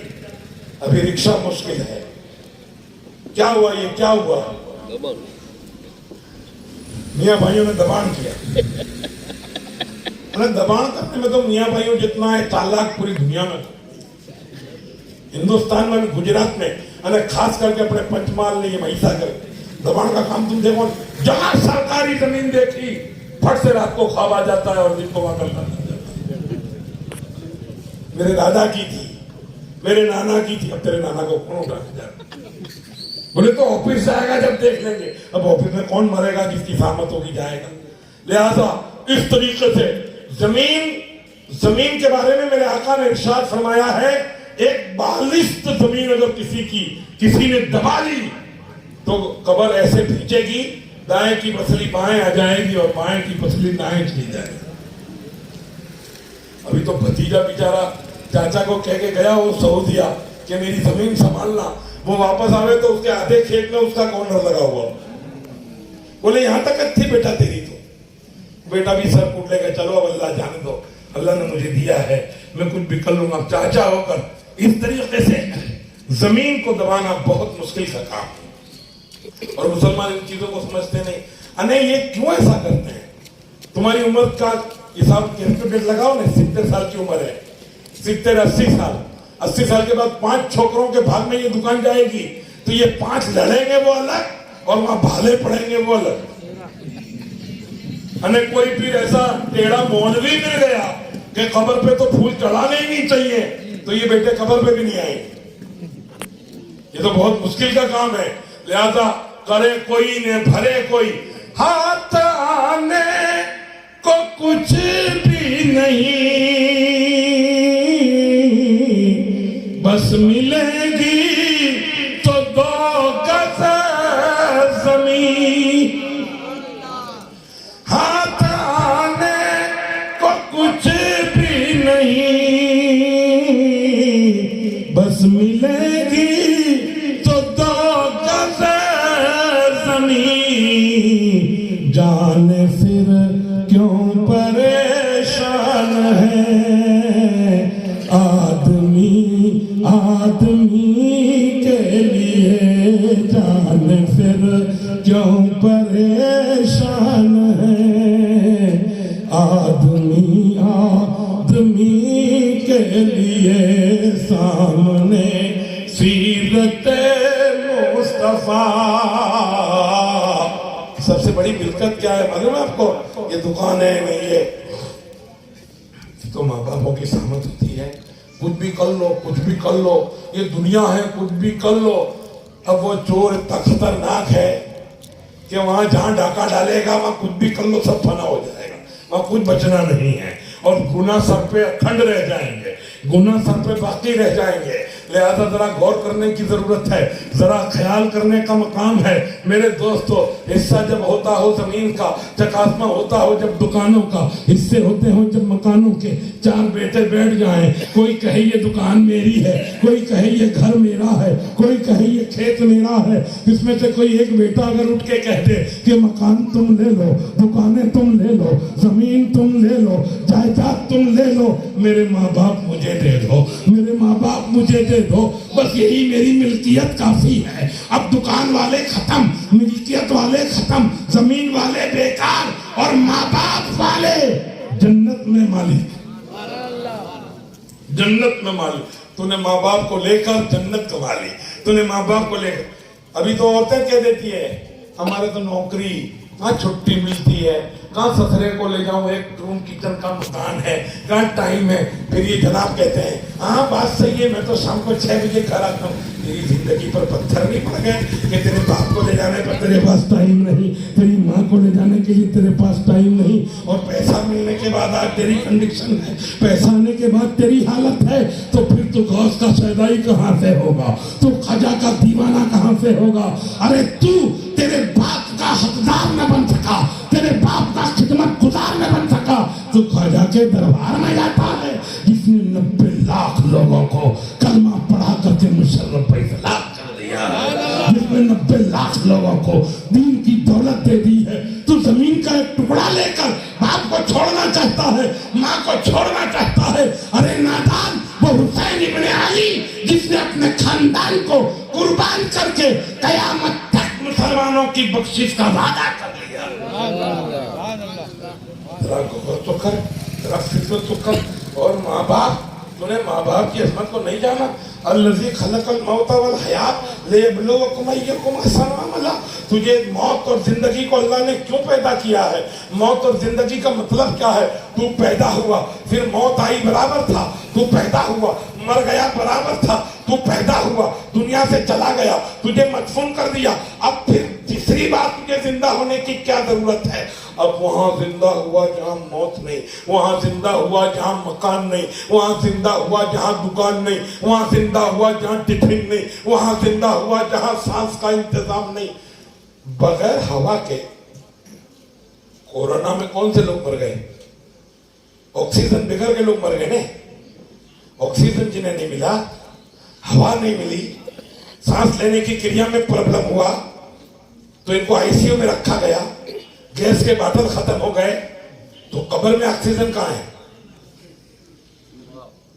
ابھی رکشہ مشکل ہے۔ کیا ہوا؟ یہ کیا ہوا؟ میاں بھائیوں نے دبان کیا۔ دبان کرنے میں تو میاں بھائیوں جتنا ہے چالاک پوری دنیا میں، ہندوستان میں، گجرات میں، خاص کر کے اپنے پنچمال نے یہ مہیسا کر دبان کا کام تم دیکھو، جہاں سرکاری زمین دیکھی پھٹ سے رات کو خواب آ جاتا ہے اور دن کو واقع کرنا جاتا ہے۔ میرے دادا کی تھی، میرے نانا کی تھی، اب تیرے نانا کو کون اٹھا کے جاتا؟ بولے تو آفس جائے گا جب دیکھ لیں گے، اب آفس میں کون مرے گا جس کی سامت ہوگی جائے گا۔ لہذا اس طریقے سے زمین کے بارے میں میرے آقا نے ارشاد فرمایا ہے، ایک بالشت زمین اگر کسی نے دبا لی تو قبر ایسے کھینچے گی، دائیں کی پسلی بائیں آ جائے گی اور بائیں کی پسلی دائیں چلی جائے گی۔ ابھی تو بھتیجا بیچارہ چاچا کو کہہ کے گیا وہ سعودیہ کہ میری زمین سنبھالنا، وہ واپس آوے تو اس کے آدھے کھیت میں اس کا کارنر لگا ہوا، بولے یہاں تک اچھی بیٹا تیری تو۔ بیٹا بھی سر کوٹ لے گا، چلو اب اللہ جانے دو، اللہ نے مجھے دیا ہے، میں کچھ بھی کر لوں گا چاچا ہو کر۔ اس طریقے سے زمین کو دبانا بہت مشکل کا کام ہے، اور مسلمان ان چیزوں کو سمجھتے نہیں۔ انہیں یہ کیوں ایسا کرتے ہیں؟ تمہاری عمر کا حساب کیلکولیٹر لگاؤ نا، 70 سال کی عمر ہے، 70-80 سال، 80 سال کے بعد 5 چھوکروں کے بھاگ میں یہ دکان جائے گی تو یہ 5 لڑیں گے وہ الگ اور وہاں بھالے پڑیں گے وہ الگ۔ انہیں کوئی پھر ایسا ٹیڑھا مولوی مل گیا کہ قبر پہ تو پھول چڑھانے ہی نہیں چاہیے، تو یہ بیٹے قبر پہ بھی نہیں آئیں گے۔ یہ تو بہت مشکل کا کام ہے، لہذا کرے کوئی نے بھرے کوئی، ہاتھ آنے کو کچھ بھی نہیں، بس ملے گی تو 2 گز زمین، ہاتھ آنے کو کچھ بھی نہیں، بس ملے گی تو 2 گز زمین، جان پھر کیوں پریشان ہے آدمی کے لیے، جان پھر کیوں پریشان ہے آدمی کے لیے، سامنے سیرت مصطفیٰ۔ سب سے بڑی ملکت کیا ہے معلوم ہے آپ کو؟ یہ دکان ہے نہیں ہے، تو ماں باپوں کی سہمت ہوتی ہے، کچھ بھی کر لو، کچھ بھی کر لو، یہ دنیا ہے، کچھ بھی کر لو۔ اب وہ چور اتنا خطرناک ہے کہ وہاں جہاں ڈاکہ ڈالے گا وہاں کچھ بھی کر لو سب فنا ہو جائے گا، وہاں کچھ بچنا نہیں ہے، اور گناہ سر پہ اکھنڈ رہ جائیں گے، گناہ سر پہ باقی رہ جائیں گے۔ لہذا ذرا غور کرنے کی ضرورت ہے، ذرا خیال کرنے کا مقام ہے میرے دوستو۔ حصہ جب ہوتا ہو زمین کا، چکاسمہ ہوتا ہو جب دکانوں کا، حصے ہوتے ہوں جب مکانوں کے، 4 بیٹے بیٹھ جائیں، کوئی کہے یہ دکان میری ہے، کوئی کہے یہ گھر میرا ہے، کوئی کہے یہ کھیت میرا ہے، اس میں سے کوئی ایک بیٹا اگر اٹھ کے کہہ دے کہ مکان تم لے لو، دکانیں تم لے لو، زمین تم لے لو، جائیداد تم لے لو، میرے ماں باپ مجھے دے دو، میرے ماں باپ مجھے دے دو، بس یہی میری ملکیت کافی ہے۔ اب دکان والے ختم، ملکیت والے ختم، زمین والے بیکار، اور ماں باپ والے جنت میں مالک، جنت میں مالک۔ تو نے ماں باپ کو لے کر جنت کما لی، تو نے ماں باپ کو لے کر۔ ابھی تو عورتیں کہہ دیتی ہے ہمارے تو نوکری، کہاں چھٹی ملتی ہے، کہاں سسرے کو لے جاؤں، 1 روم کچن کا مکان ہے، کہاں ٹائم ہے۔ پھر یہ جناب کہتے ہیں ہاں بات صحیح ہے، میں تو شام کو 6 بجے گھر آتا ہوں۔ تیری زندگی پر پتھر نہیں پڑ گئے کہ تیرے باپ کو لے جانے پر تیرے پاس ٹائم نہیں، تیری ماں کو لے جانے کے لیے تیرے پاس ٹائم نہیں، اور پیسہ ملنے کے بعد آج تیری کنڈیشن ہے، پیسہ آنے کے بعد تیری حالت ہے، تو پھر تو तो गौस का सैदाई कहाँ से होगा, तो ख्वाजा का दीवाना कहाँ से होगा। अरे तू तेरे बाप का हकदार न बन सका, तेरे बाप का खिदमत गुजार न बन सका, तो ख्वाजा के दरबार में जाता है जिसने 90 लाख लोगों को कलमा पढ़ा करके मुशर्रफ फैसला कर दिया, जिसने 90 लाख लोगों को दीन की दौलत दे दी है। तू जमीन का एक टुकड़ा लेकर बाप को छोड़ना चाहता है, माँ को छोड़ना चाहता है। अरे नादान, वो हुसैन इब्ने अली जिसने अपने खानदान को कुर्बान करके कयामत तक मुसलमानों की बख्शिश का वादा कर लिया। जरा गौर तो कर, जरा फिक्र तो कर। और माँ बाप, तूने माँ बाप की अजमत को नहीं जाना। अल्लज़ी खलक़ल मौत वल हयात लियब्लुवकुम अय्युकुम अहसनु अमला। तुझे मौत और जिंदगी को अल्लाह ने क्यों पैदा किया है? मौत और जिंदगी का मतलब क्या है? तू पैदा हुआ, फिर मौत आई बराबर था, तू पैदा हुआ, मर गया बराबर था, तू पैदा हुआ, दुनिया से चला गया, तुझे मदफून कर दिया। अब फिर तीसरी बात, तुझे जिंदा होने की क्या जरूरत है? अब वहां जिंदा हुआ जहां मौत नहीं, वहां जिंदा हुआ जहां मकान नहीं, वहां जिंदा हुआ जहां दुकान नहीं, वहां जिंदा हुआ जहां टिफिन नहीं, वहां जिंदा हुआ जहां सांस का इंतजाम नहीं। बगैर हवा के कोरोना में कौन से लोग मर गए? ऑक्सीजन बिगड़ के लोग मर गए ने। ऑक्सीजन जिन्हें नहीं मिला, हवा नहीं मिली, सांस लेने की क्रिया में प्रॉब्लम हुआ, तो इनको आईसीयू में रखा गया, गैस के बाटल खत्म हो गए, तो कब्र में ऑक्सीजन कहां है?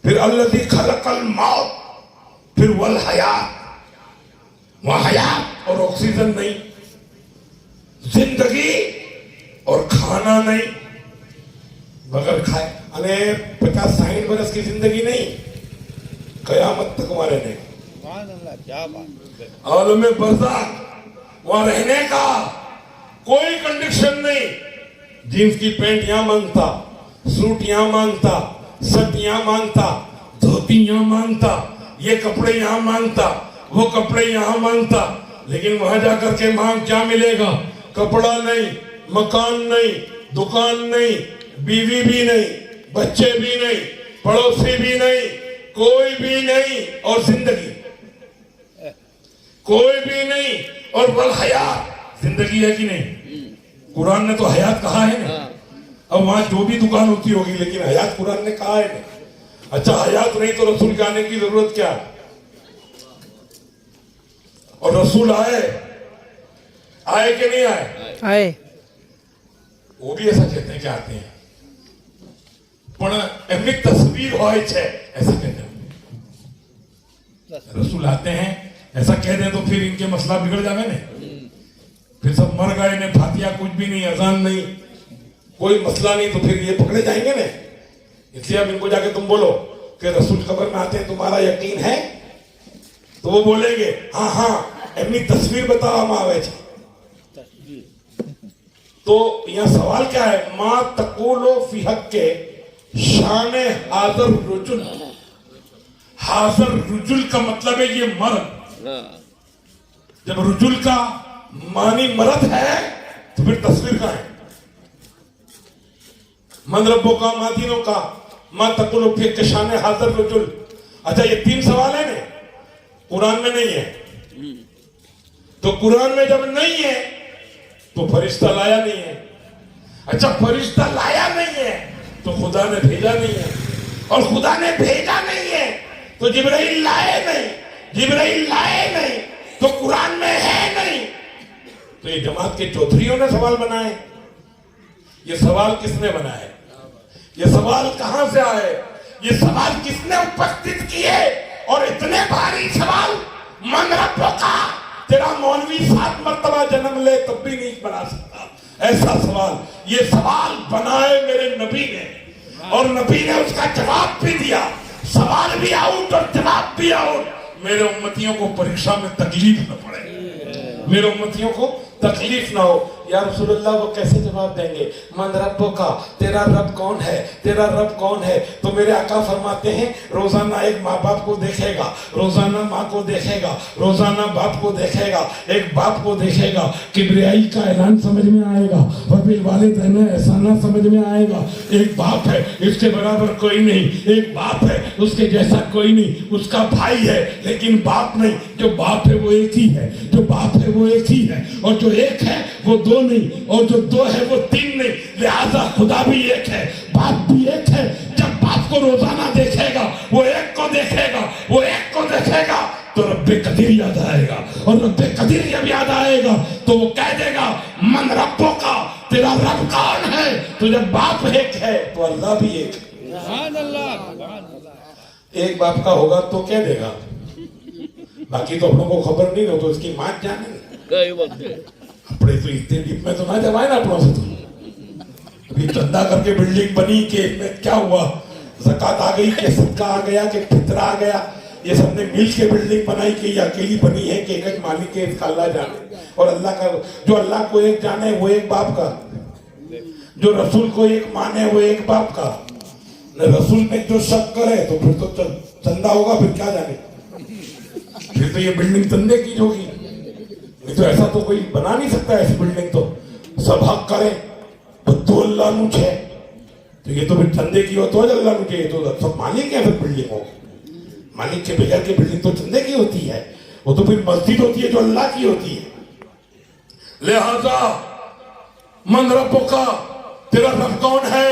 फिर अल्लज़ी खलक़ल मौत, फिर वल हयात, वहां हयात और ऑक्सीजन नहीं, जिंदगी और खाना नहीं, बगैर खाए। अरे 50-60 बरस की जिंदगी नहीं, कयामत तक हमारे नहीं। आलम बरज़ख, वहां रहने का कोई कंडीशन नहीं। जींस की पैंट यहां मांगता, सूट यहां मांगता, शर्ट यहां मांगता, धोती यहां मांगता, ये कपड़े यहां मांगता, वो कपड़े यहां मांगता, लेकिन वहां जाकर के मांग क्या मिलेगा? कपड़ा नहीं, मकान नहीं, दुकान नहीं, बीवी भी नहीं, बच्चे भी नहीं, पड़ोसी भी नहीं, कोई भी नहीं, और जिंदगी कोई भी नहीं, और वल हयात, जिंदगी है कि नहीं? कुरान ने तो हयात कहा है ना। अब वहां जो भी दुकान होती होगी, लेकिन हयात कुरान ने कहा है ना। अच्छा, हयात नहीं तो रसूल के आने की जरूरत क्या? और रसूल आए कि नहीं आए? आए। वो भी ऐसा कहते हैं कि आते हैं, પણ એમની તસવીર હોય છે, ऐसा कहते हैं। रसूल आते हैं ऐसा कह दे तो फिर इनके मसला बिगड़ जावे ने। फिर सब मर गए ने, फातिया कुछ भी नहीं, अजान नहीं, कोई मसला नहीं, तो फिर ये पकड़े जाएंगे ने। इसलिए अब इनको जाके तुम बोलो कि रसूल कब्र में आते हैं, तुम्हारा यकीन है? तो वो बोलेंगे हाँ हाँ, एमनी तस्वीर बताओ हम आवे छे। तो यहाँ सवाल क्या है? माँ तकुलो फी हक के शान हाजर रुजुल। हाजर रुजुल का मतलब है ये मर्द। जब रुजुल का मानी मर्द है तो फिर तस्वीर का है। मन रब्बों का, मादीनों का, माँ तकुलो फी हक के शान हाजर रुजुल। अच्छा, ये 3 सवाल है ना, कुरान में नहीं है। तो कुरान में जब नहीं है तो फरिश्ता लाया नहीं है। अच्छा, फरिश्ता लाया नहीं है तो खुदा ने भेजा नहीं है, और खुदा ने भेजा नहीं है तो जिब्राइल लाए नहीं, जिब्राइल लाए नहीं तो कुरान में है नहीं। तो ये जमात के चौधरियों ने सवाल बनाए। ये सवाल किसने बनाए? ये सवाल कहां से आए? ये सवाल किसने उपस्थित किए? और इतने भारी सवाल मन रब्बों का, तेरा मौलवी 7 मर्तबा जन्म ले तब भी नहीं बना सकता ऐसा सवाल। ये सवाल बनाए मेरे नबी ने, और नबी ने उसका जवाब भी दिया। सवाल भी आउट और जवाब भी आउट। मेरे उम्मतियों को परीक्षा में तकलीफ न पड़े, मेरे उम्मतियों को तकलीफ ना हो। या रसूल अल्लाह वो कैसे जवाब देंगे, मन रब्बो का, तेरा रब कौन है, तेरा रब कौन है। तो मेरे आका फरमाते हैं रोजाना एक माँ बाप को देखेगा, रोजाना माँ को देखेगा, रोजाना बाप को देखेगा, एक बाप को देखेगा, किबरियाई का ऐलान समझ में आएगा, वबिल वालिदैन एहसाना समझ में आएगा। एक बाप है इसके बराबर कोई नहीं, एक बाप है उसके जैसा कोई नहीं, उसका भाई है लेकिन बाप नहीं, जो बाप है वो एक ही है, जो बाप है वो एक ही है, और जो एक है वो दो नहीं, और जो दो है वो तीन नहीं, लिहाजा खुदा भी एक है, बाप भी एक है। जब बाप को रोजाना देखेगा, वो एक को देखेगा, वो एक को देखेगा तो रब्बे कदीर याद आएगा, और रब्बे कदीर जब याद आएगा तो वो कह देगा मन रब्बों का, तेरा रब कौन है। तो जब बाप एक है तो अल्लाह भी एक है। एक बाप का होगा तो कह देगा, बाकी तो हम लोगों को खबर नहीं हो, तो इसकी माँ जाने अपने तो इतने डीप में तो ना जमाए ना अपनों से। तो अभी चंदा करके बिल्डिंग बनी कि इसमें क्या हुआ, ज़कात आ गई कि सदका आ गया कि फितरा आ गया, ये सबने मिल के बिल्डिंग बनाई कि ये अकेली बनी है कि एक मालिक है, इसका अल्लाह जाने। और अल्लाह का, जो अल्लाह को एक जाने वो एक बाप का, जो रसूल को एक माने वो एक बाप का। न रसूल में जो शक करे तो फिर तो चंदा होगा, फिर क्या जाने, फिर तो ये बिल्डिंग चंदे की होगी। नहीं तो ऐसा तो कोई बना नहीं सकता, ऐसी बिल्डिंग तो सब हक करे तो अल्लाह नु छे, तो ये तो फिर चंदे की हो तो अल्लाह नु चाहिए, तो सब मालिक है फिर बिल्डिंग हो, मालिक के बगैर की बिल्डिंग तो चंदे की होती है, वो तो फिर मस्जिद होती है जो अल्लाह की होती है। लिहाजा मन रब्बो का, तेरा रब कौन है,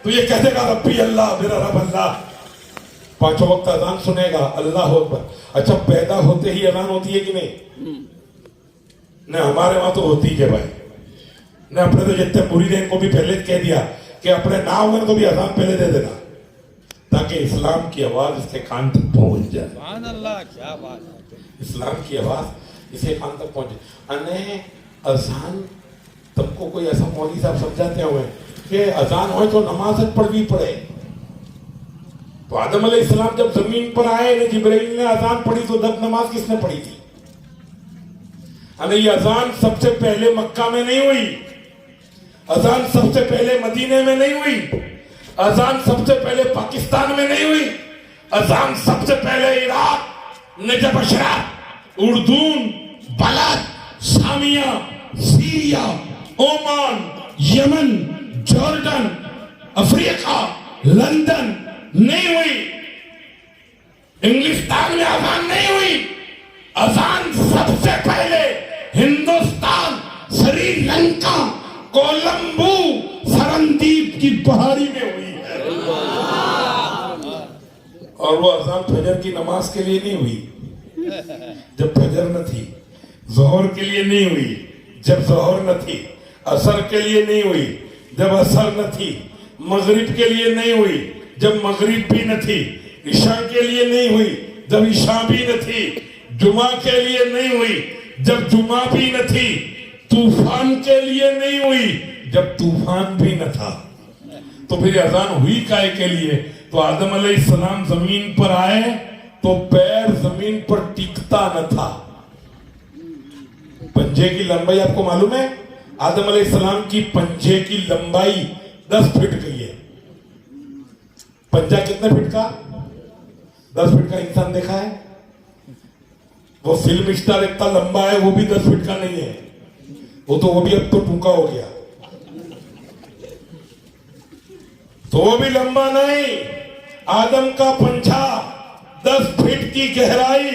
तो ये कह देगा रब्बी अल्लाह, मेरा रब अल्लाह। पांचों वक्त अजान सुनेगा, अल्लाह अकबर। अच्छा, पैदा होते ही अजान होती है कि नहीं? न हमारे वहां तो होती है भाई, ने अपने तो जितने मुरीदीन को भी पहले कह दिया कि अपने ना होंगे तो भी अजान पहले दे देना, ताकि इस्लाम की आवाज इसके कान तक पहुंच जाए। सुभान अल्लाह, क्या बात है, इस्लाम की आवाज इसके कान तक पहुंचे। अने अजान तुमको कोई ऐसा मौलवी साहब समझाते हुए कि अजान हो तो नमाज पढ़नी पड़े। तो आदम अलैहिस्सलाम जब जमीन पर आए ने जिब्राइल ने अजान पढ़ी, तो दब नमाज किसने पढ़ी थी? अने ये अजान सबसे पहले मक्का में नहीं हुई, अजान सबसे पहले मदीने में नहीं हुई, अजान सबसे पहले पाकिस्तान में नहीं हुई, अजान सबसे पहले इराक, नजफ अशरफ, उर्दून, बलद, सामिया, Syria, Oman, Yemen, Jordan, Africa, London नहीं हुई। इंग्लिस्तान में अजान नहीं हुई, अजान सबसे पहले हिंदुस्तान, श्रीलंका, कोलंबो, सरनदीप की पहाड़ी में हुई है। और वो अजान फजर की नमाज के लिए नहीं हुई जब फजर न थी, जोहर के लिए नहीं हुई जब जोहर न थी, असर के लिए नहीं हुई जब असर न थी, मगरिब के लिए नहीं हुई जब मगरिब भी न थी, इशा के लिए नहीं हुई जब इशा भी न थी, जुमा के लिए नहीं हुई जब जुमा भी न थी, तूफान के लिए नहीं हुई जब तूफान भी न था। तो फिर अजान हुई काय के लिए? तो आदम अलैहिस्सलाम जमीन पर आए तो पैर जमीन पर टिकता न था। पंजे की लंबाई आपको मालूम है? आदम अलैहिस्सलाम की पंजे की लंबाई 10 फीट की है। पंजा कितने फीट का? 10 फीट का इंसान देखा है? वो फिल्म स्टार इतना लंबा है, वो भी 10 फीट का नहीं है, वो भी अब तो टूका हो गया, तो वो भी लंबा नहीं। आदम का पंजा 10 फीट की गहराई,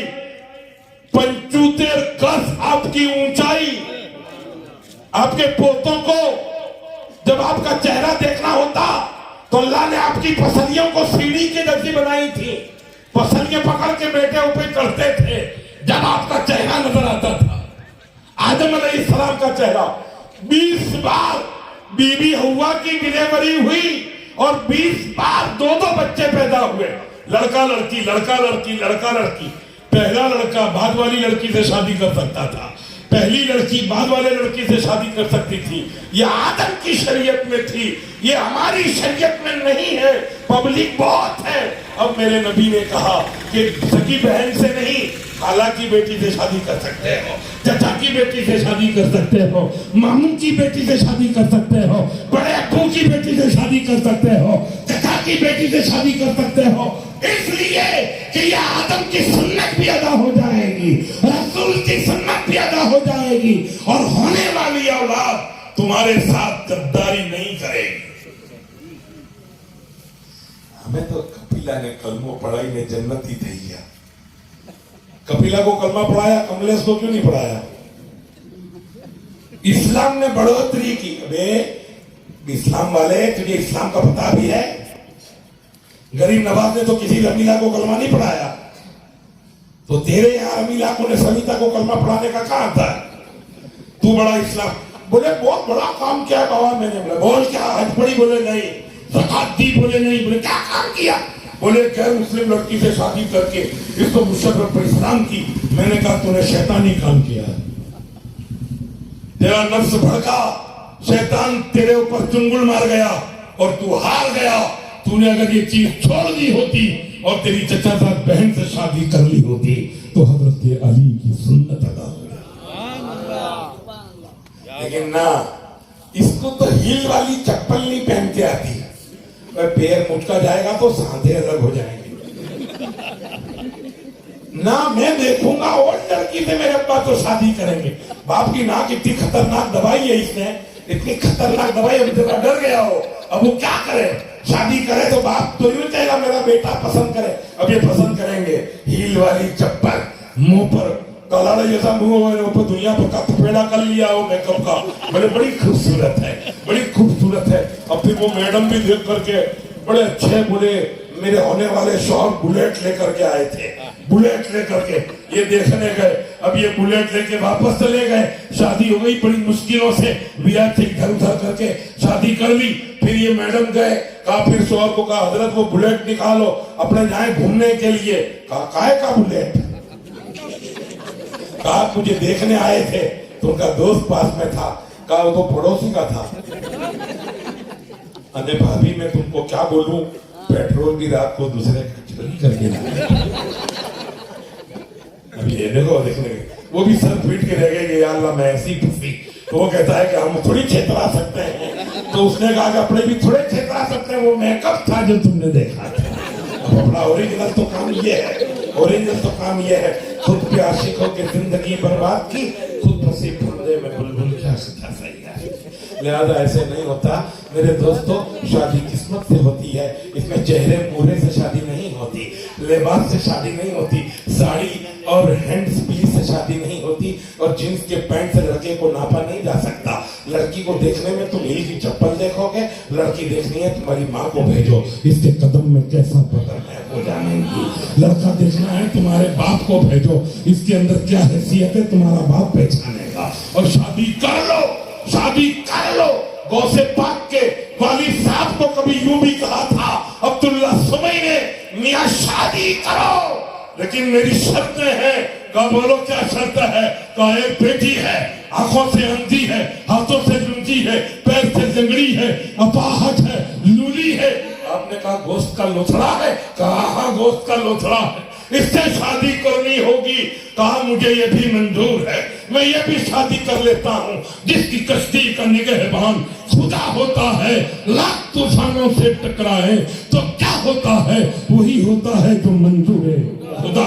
75 गज आपकी ऊंचाई। आपके पोतों को जब आपका चेहरा देखना होता तो अल्लाह ने आपकी पसलियों को सीढ़ी के जैसी बनाई थी, पसलियां पकड़ के बेटे ऊपर चढ़ते थे जब आपका चेहरा नजर आता था। आदम अलैहिस्सलाम का चेहरा 20 बार बीबी हव्वा की डिलीवरी हुई और 20 बार 2-2 बच्चे पैदा हुए, लड़का लड़की, लड़का लड़की, लड़का लड़की। पहला लड़का बाद वाली लड़की से शादी कर सकता था, पहली लड़की बाद वाले लड़की से शादी कर सकती थी, ये आदम की शरीयत में थी, ये हमारी शरीयत में नहीं है। पब्लिक बहुत है। अब मेरे नबी ने कहा कि सगी बहन से नहीं, खाला की बेटी से शादी कर सकते हो, चाचा की बेटी से शादी कर सकते हो, मामू की बेटी से शादी कर सकते हो, बड़े अब्बू की बेटी से शादी कर सकते हो, चाचा की बेटी से शादी कर सकते हो, इसलिए कि ये आदम की सुन्नत भी अदा हो जाएगी, रसूल की सुन्नत भी अदा हो जाएगी, और होने वाली औलाद तुम्हारे साथ गद्दारी नहीं करेगी। हमें तो कपिला ने कलमो पढ़ाई ने जन्नती थी गया। कपिला को कलमा पढ़ाया, कमलेश को क्यों नहीं पढ़ाया? इस्लाम ने बढ़ोतरी की। अबे इस्लाम वाले, तुझे इस्लाम का पता भी है? गरीब नवाज ने तो किसी रमीला को कलमा नहीं पढ़ाया, तो तेरे यहाँ रमीला को ने सविता को कलमा पढ़ाने का कहाँ था? तू बड़ा इस्लाम, बोले बहुत बड़ा काम किया बाबा मैंने। बोले बोल क्या? हज पड़ी? बोले नहीं। ज़कात दी? बोले नहीं। बोले क्या काम किया? बोले गैर मुस्लिम लड़की से शादी करके इसको मुशर्रफ पर इस्लाम की। मैंने कहा तूने शैतानी काम किया, तेरा नफ्स भड़का, शैतान तेरे ऊपर चुंगल मार गया और तू हार गया। तूने अगर ये चीज छोड़ दी होती और तेरी चचा साथ बहन से शादी कर ली होती तो हजरत अली की सुन्नत अदा हो गई। लेकिन ना, इसको तो हील वाली चप्पल नहीं पहन के आती, पैर मुटका जाएगा तो सांधे अलग हो जाएंगे। ना मैं देखूंगा और लड़की से मेरे अब्बा तो शादी करेंगे। बाप की नाक इतनी खतरनाक दवाई है, इसने इतनी खतरनाक दवाई, अभी जरा डर गया हो। अब वो क्या करे? शादी करे तो बाप तो यूं कहेगा मेरा बेटा पसंद करे। अब ये पसंद करेंगे हील वाली चप्पल, मुंह पर कलाड़ा जैसा मुंह है, ऊपर दुनिया पर का थपेड़ा कर लिया हो मेकअप का। बोले बड़ी खूबसूरत है, बड़ी खूबसूरत है। अब फिर वो मैडम भी देख करके बड़े अच्छे, बोले मेरे होने वाले शौहर बुलेट लेकर के आए थे, बुलेट लेकर के ये देखने गए। अब ये बुलेट लेके वापस चले गए। शादी हो गई बड़ी मुश्किलों से, बिया से इधर उधर करके शादी कर ली। फिर ये मैडम गए, कहा फिर शौहर को कहा हजरत वो बुलेट निकालो, अपने जाए घूमने के लिए। कहा काहे का बुलेट? कहा मुझे देखने आए थे तो उनका दोस्त पास में था। कहा वो तो पड़ोसी का था। अरे भाभी मैं तुमको क्या बोलूं, पेट्रोल भी रात को दूसरे चोरी करके लाए। अभी ये देखो, देखने वो भी सर पीट के रह गए, या अल्लाह मैं ऐसी फंसी। तो वो कहता है कि हम थोड़ी छेतरा सकते हैं। तो उसने कहा कि अपने भी थोड़े छेतरा सकते हैं, वो मेकअप था जो तुमने देखा था। अब अपना ओरिजिनल तो काम ये है, ओरिजिनल तो काम ये है, खुद पे आशिक होकर जिंदगी बर्बाद की, खुद फंसी फंदे में बुलबुल क्या सही है। लिहाजा ऐसे नहीं होता मेरे दोस्तों। शादी किस्मत से होती है, इसमें चेहरे पूरे से शादी नहीं होती, लिबास से शादी नहीं होती, साड़ी और हैंड्स पीस से शादी नहीं होती, और जींस के पैंट से लड़के को नापा नहीं जा सकता। लड़की को देखने में तुम हील की चप्पल देखोगे, लड़की देखनी है तुम्हारी माँ को भेजो, इसके कदम में कैसा पकड़ है वो जानेंगी। लड़का देखना है तुम्हारे बाप को भेजो, इसके अंदर क्या हैसियत है तुम्हारा बाप पहचानेगा। और शादी कर लो, शादी कर लो। गौसे पाक के वालिद साहब को कभी यूं भी कहा था अब्दुल्ला सुमई ने, मियां शादी करो लेकिन मेरी शर्तें हैं। कहा बोलो क्या शर्त है? कहा एक बेटी है, आंखों से अंधी है, हाथों से लूंजी है, पैर से जंगड़ी है, अपाहज है, लूली है। आपने कहा गोश्त का लोथड़ा है? कहा हाँ गोश्त का लोथड़ा है, इससे शादी करनी होगी। कहा मुझे ये भी मंजूर है, मैं ये भी शादी कर लेता हूँ। जिसकी कश्ती का निगहबान खुदा होता है, लाख तूफानों से टकराए तो क्या होता है? वही होता है जो मंजूर है खुदा।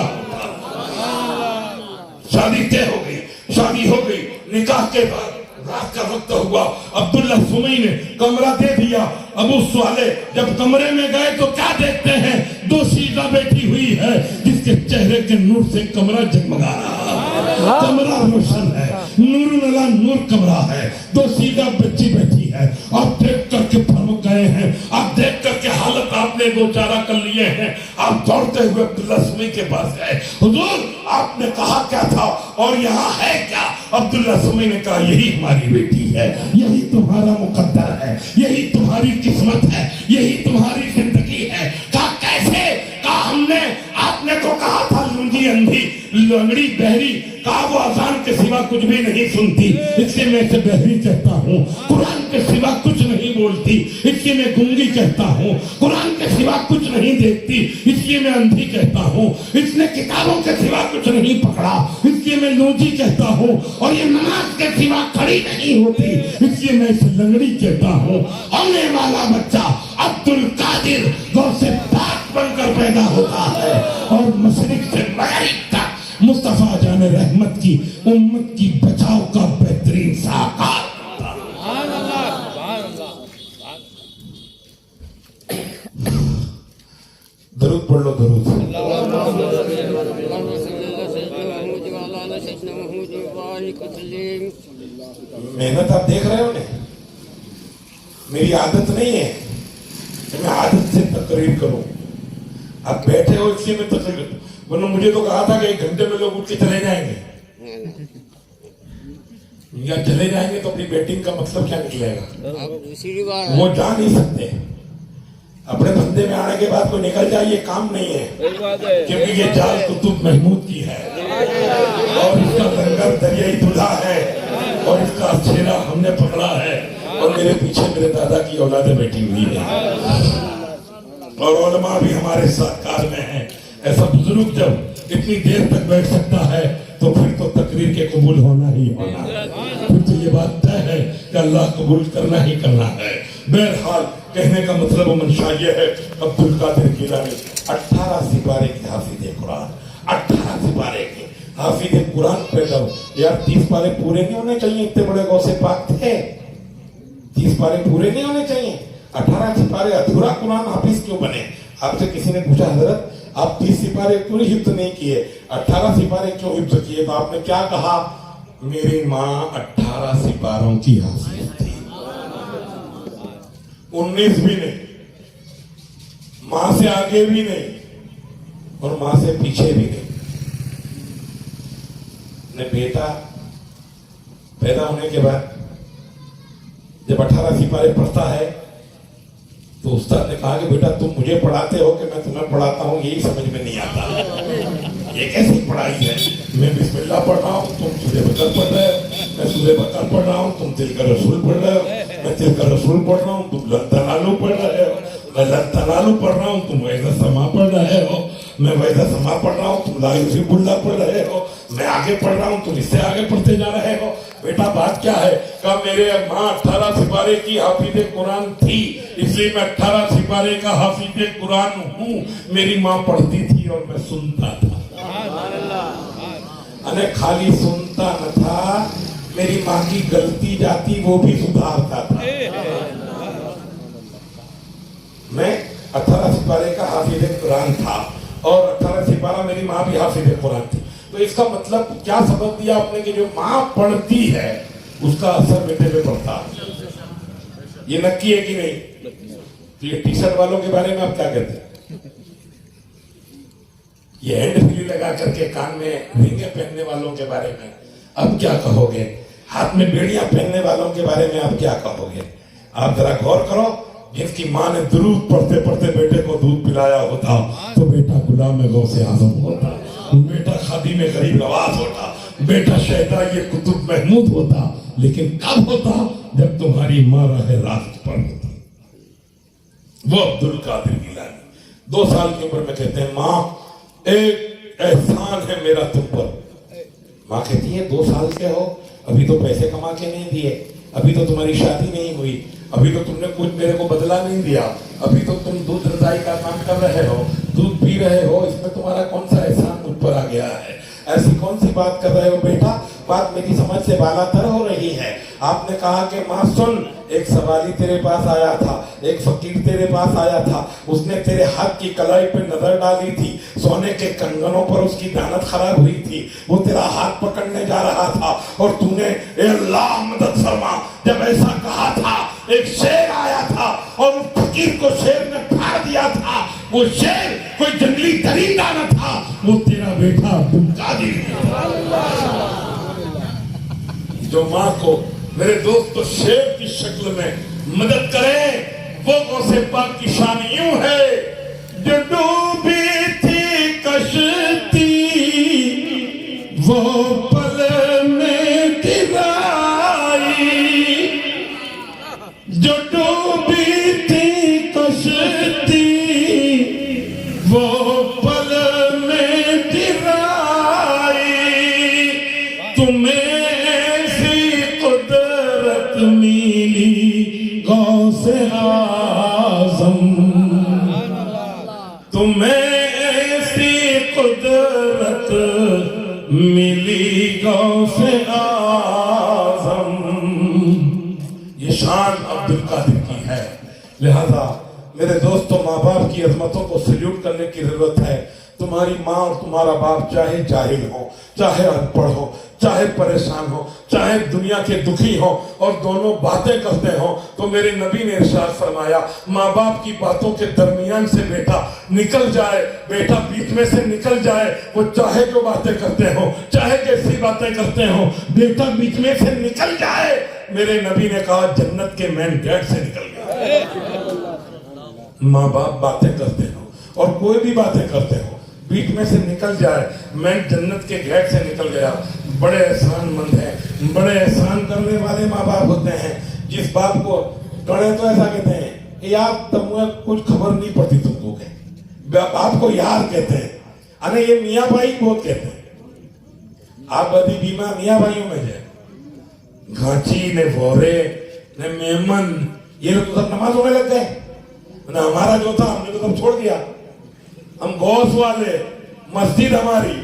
शादी तय हो गई, शादी हो गई। निकाह के बाद रात का वक्त हुआ, अब्दुल्ला सुमई ने कमरा दे दिया। अबू स्वाले जब कमरे में गए तो क्या देखते हैं? दो सीधा बैठी हुई है जिसके चेहरे के नूर से कमरा जगमगा रहा है, कमरा रोशन है, नूर नला नूर कमरा है। दो सीधा बच्ची बैठी है। आप देख करके भड़क गए हैं, आप देख करके हालत आपने दो चारा कर लिए हैं। आप दौड़ते हुए अब्दुल्ला सुमई के पास गए, हुजूर आपने कहा क्या था और यहाँ है क्या? अब्दुल्ला सुमई ने कहा यही हमारी बेटी है, यही तुम्हारा मुकद्दर है, यही तुम्हारी किस्मत है, यही तुम्हारी जिंदगी है। कहा कैसे? कहा हमने आपने तो कहा था लूंगी अंधी, लंगड़ी बहरी, कहा वो अजान के सिवा कुछ भी नहीं सुनती, इसलिए मैं इसे बहरी कहता हूँ। कुरान के सिवा कुछ नहीं बोलती, इसलिए मैं गूंगी कहता हूँ। कुरान के सिवा कुछ नहीं देखती, इसलिए मैं अंधी कहता हूँ। इसने किताबों के सिवा कुछ नहीं पकड़ा, इसलिए मैं लूंजी कहता हूँ। और ये नमाज के सिवा खड़ी नहीं होती, इसलिए मैं इसे लंगड़ी कहता हूँ। होने वाला बच्चा अब्दुल कादिर गौसे पाक बनकर पैदा होता है और मशरिक से मगरिब तक मुस्तफा जाने रहमत की उम्मत की बचाव का बेहतरीन साकार होता है। दरूद पढ़ लो, दरूद। मेहनत आप देख रहे हो ना, मेरी आदत नहीं है कि मैं आदत से तकरीर करूं। आप बैठे हो इसलिए मैं तकरीर, वरना मुझे तो कहा था कि 1 घंटे में लोग उठ के चले जाएंगे, या चले जाएंगे तो अपनी बैटिंग का मतलब क्या निकलेगा? वो जा नहीं सकते। अपने बंदे में आने के बाद कोई निकल जाए ये काम नहीं है, क्योंकि ये जाल कुतुब महमूद की है और इसका लंगर दरियाई दुल्हा है और इसका छेड़ा हमने पकड़ा है और मेरे पीछे मेरे दादा की औलादें बैठी हुई है और उलमा भी हमारे साथ कार में है। ऐसा बुजुर्ग जब इतनी देर तक बैठ सकता है तो फिर तो तकरीर के कबूल होना ही होना है, फिर तो ये बात तय है कि अल्लाह कबूल करना ही करना है। बहरहाल कहने का मतलब मंशा ये है, अब्दुल कादिर गिलानी 18 सिपारे के हाफिज़ कुरान, 18 सिपारे के हाफिज़ कुरान पैदा हो। यार 30 पारे पूरे नहीं होने चाहिए, इतने बड़े गौसे पाक थे, 30 पारे पूरे नहीं होने चाहिए। 18 सिपारे अधूरा कुरान हाफिज क्यों बने? आपसे किसी ने पूछा हजरत आप 30 सिपारे क्यों हिफ्ज नहीं किए, 18 सिपारे क्यों हिफ्ज किए? तो आपने क्या कहा? मेरी माँ 18 सिपारों की हाफिज थी, 19 भी नहीं, माँ से आगे भी नहीं और माँ से पीछे भी नहीं। ने बेटा पैदा होने के बाद जब 18 सिपारे पढ़ता है तो उस्ताद ने कहा कि बेटा तुम मुझे पढ़ाते हो कि मैं तुम्हें पढ़ाता हूँ, यही समझ में नहीं आता। ये कैसी पढ़ाई है? मैं बिस्मिल्लाह पढ़ रहा हूँ, तुम सूरह बकर पढ़ रहे हो, मैं सूरह बकर पढ़ रहा हूँ, तुम तिलका रसूल पढ़ रहे हो, मैं तिलका रसूल पढ़ रहा हूँ, तुम लन तनालू पढ़ रहे हो, मैं लन तनालू पढ़ रहा हूँ, तुम वैसा समा पढ़ रहे हो, मैं वैसा समा पढ़ रहा हूँ, तुम ला युसिबुल्लाह पढ़ रहे हो, मैं आगे पढ़ रहा हूँ, तुम इससे आगे पढ़ते जा रहे हो। बेटा बात क्या है? कहा मेरे माँ 18 सिपारे की हाफिज़े कुरान थी, इसलिए मैं 18 सिपारे का हाफिज़े कुरान हूँ। मेरी माँ पढ़ती थी और मैं सुनता था, अने खाली सुनता न था, मेरी माँ की गलती जाती वो भी सुधारता था। मैं 18 सिपारे का हाफिज़े कुरान था और 18 सिपारा मेरी माँ भी हाफिज़े कुरान थी। तो इसका मतलब क्या सबक दिया आपने कि जो माँ पढ़ती है उसका असर बेटे पे पड़ता है। ये नक्की है कि नहीं? तो ये टी शर्ट वालों के बारे में आप क्या कहते हैं? ये हैंड फ्री लगा करके कान में रिंगे पहनने वालों के बारे में अब क्या कहोगे? हाथ में बेड़ियां पहनने वालों के बारे में आप क्या कहोगे? आप जरा गौर करो, जिसकी माँ ने दुरूद पढ़ते पढ़ते बेटे को दूध पिलाया होता तो बेटा गुलाम गौसे आजम होता, बेटा खादिम गरीब नवाज होता, बेटा शहदा ये कुतुब महमूद होता। लेकिन कब होता? जब तुम्हारी माँ रहे रास्त पर होती। वो अब्दुल कादिर गिलानी 2 साल की उम्र में कहते हैं माँ एक एहसान है मेरा तुम पर। माँ कहती है 2 साल के हो, अभी तो पैसे कमा के नहीं दिए, अभी तो तुम्हारी शादी नहीं हुई, अभी तो तुमने कुछ मेरे को बदला नहीं दिया, अभी तो तुम दूध रजाई का काम कर रहे हो, दूध पी रहे हो, इसमें तुम्हारा कौन सा एहसान मुझ पर आ गया है? ऐसी कौन सी बात कर रहे हो बेटा? बात मेरी समझ से बालातर हो रही है। आपने कहा कि माँ सुन, एक सवाली तेरे पास आया था, एक फकीर तेरे पास आया था, उसने तेरे हाथ की कलाई पे नजर डाली थी, सोने के कंगनों पर उसकी दानत खराब हुई थी, वो तेरा हाथ पकड़ने जा रहा था और तूने ए अल्लाह मदद फरमा, जब ऐसा कहा था एक शेर आया था और उस फकीर को शेर ने फाड़ दिया था। वो शेर कोई जंगली दरिंदा न था, वो तेरा बेटा अब्दुल कादिर था। जो माँ को मेरे दोस्त शेर की शक्ल में मदद करे, वो गौसे पाक की शान यूं है, जो डूबी थी कश्ती वो قدرت ملی غوث اعظم. یہ شان عبد القادر کی ہے. لہذا میرے دوستوں، ماں باپ کی عظمتوں کو سلیوٹ کرنے کی ضرورت ہے. تمہاری ماں اور تمہارا باپ چاہے جاہل ہو، چاہے ان پڑھ ہو، چاہے پریشان ہو، چاہے دنیا کے دکھی ہو اور دونوں باتیں کرتے ہو، تو میرے نبی نے ارشاد فرمایا ماں باپ کی باتوں کے درمیان سے بیٹا نکل جائے، بیٹا بیچ میں سے نکل جائے. وہ چاہے جو باتیں کرتے ہو، چاہے کیسی باتیں کرتے ہو، بیٹا بیچ میں سے نکل جائے. میرے نبی نے کہا جنت کے مین گیٹ سے نکل گیا. ماں باپ باتیں کرتے ہو اور کوئی بھی باتیں کرتے ہو، بیچ میں سے نکل جائے، میں جنت کے گیٹ سے نکل گیا. بڑے احسان مند ہیں، بڑے احسان کرنے والے ماں باپ ہوتے ہیں. جس باپ کو کڑے تو ایسا کہتے ہیں کہ یار تمہیں کچھ خبر نہیں پڑتی تم کو، باپ کو یار کہتے ہیں. انے یہ میاں بھائی بہت کہتے ہیں. آپ بدی بیمہ میاں بھائیوں میں جائے گھانچی نے بھورے نے میمن، یہ لوگ تو سب نماز ہونے لگ گئے. ہمارا جو تھا ہم نے تو سب چھوڑ دیا. ہم غوث والے، مسجد ہماری،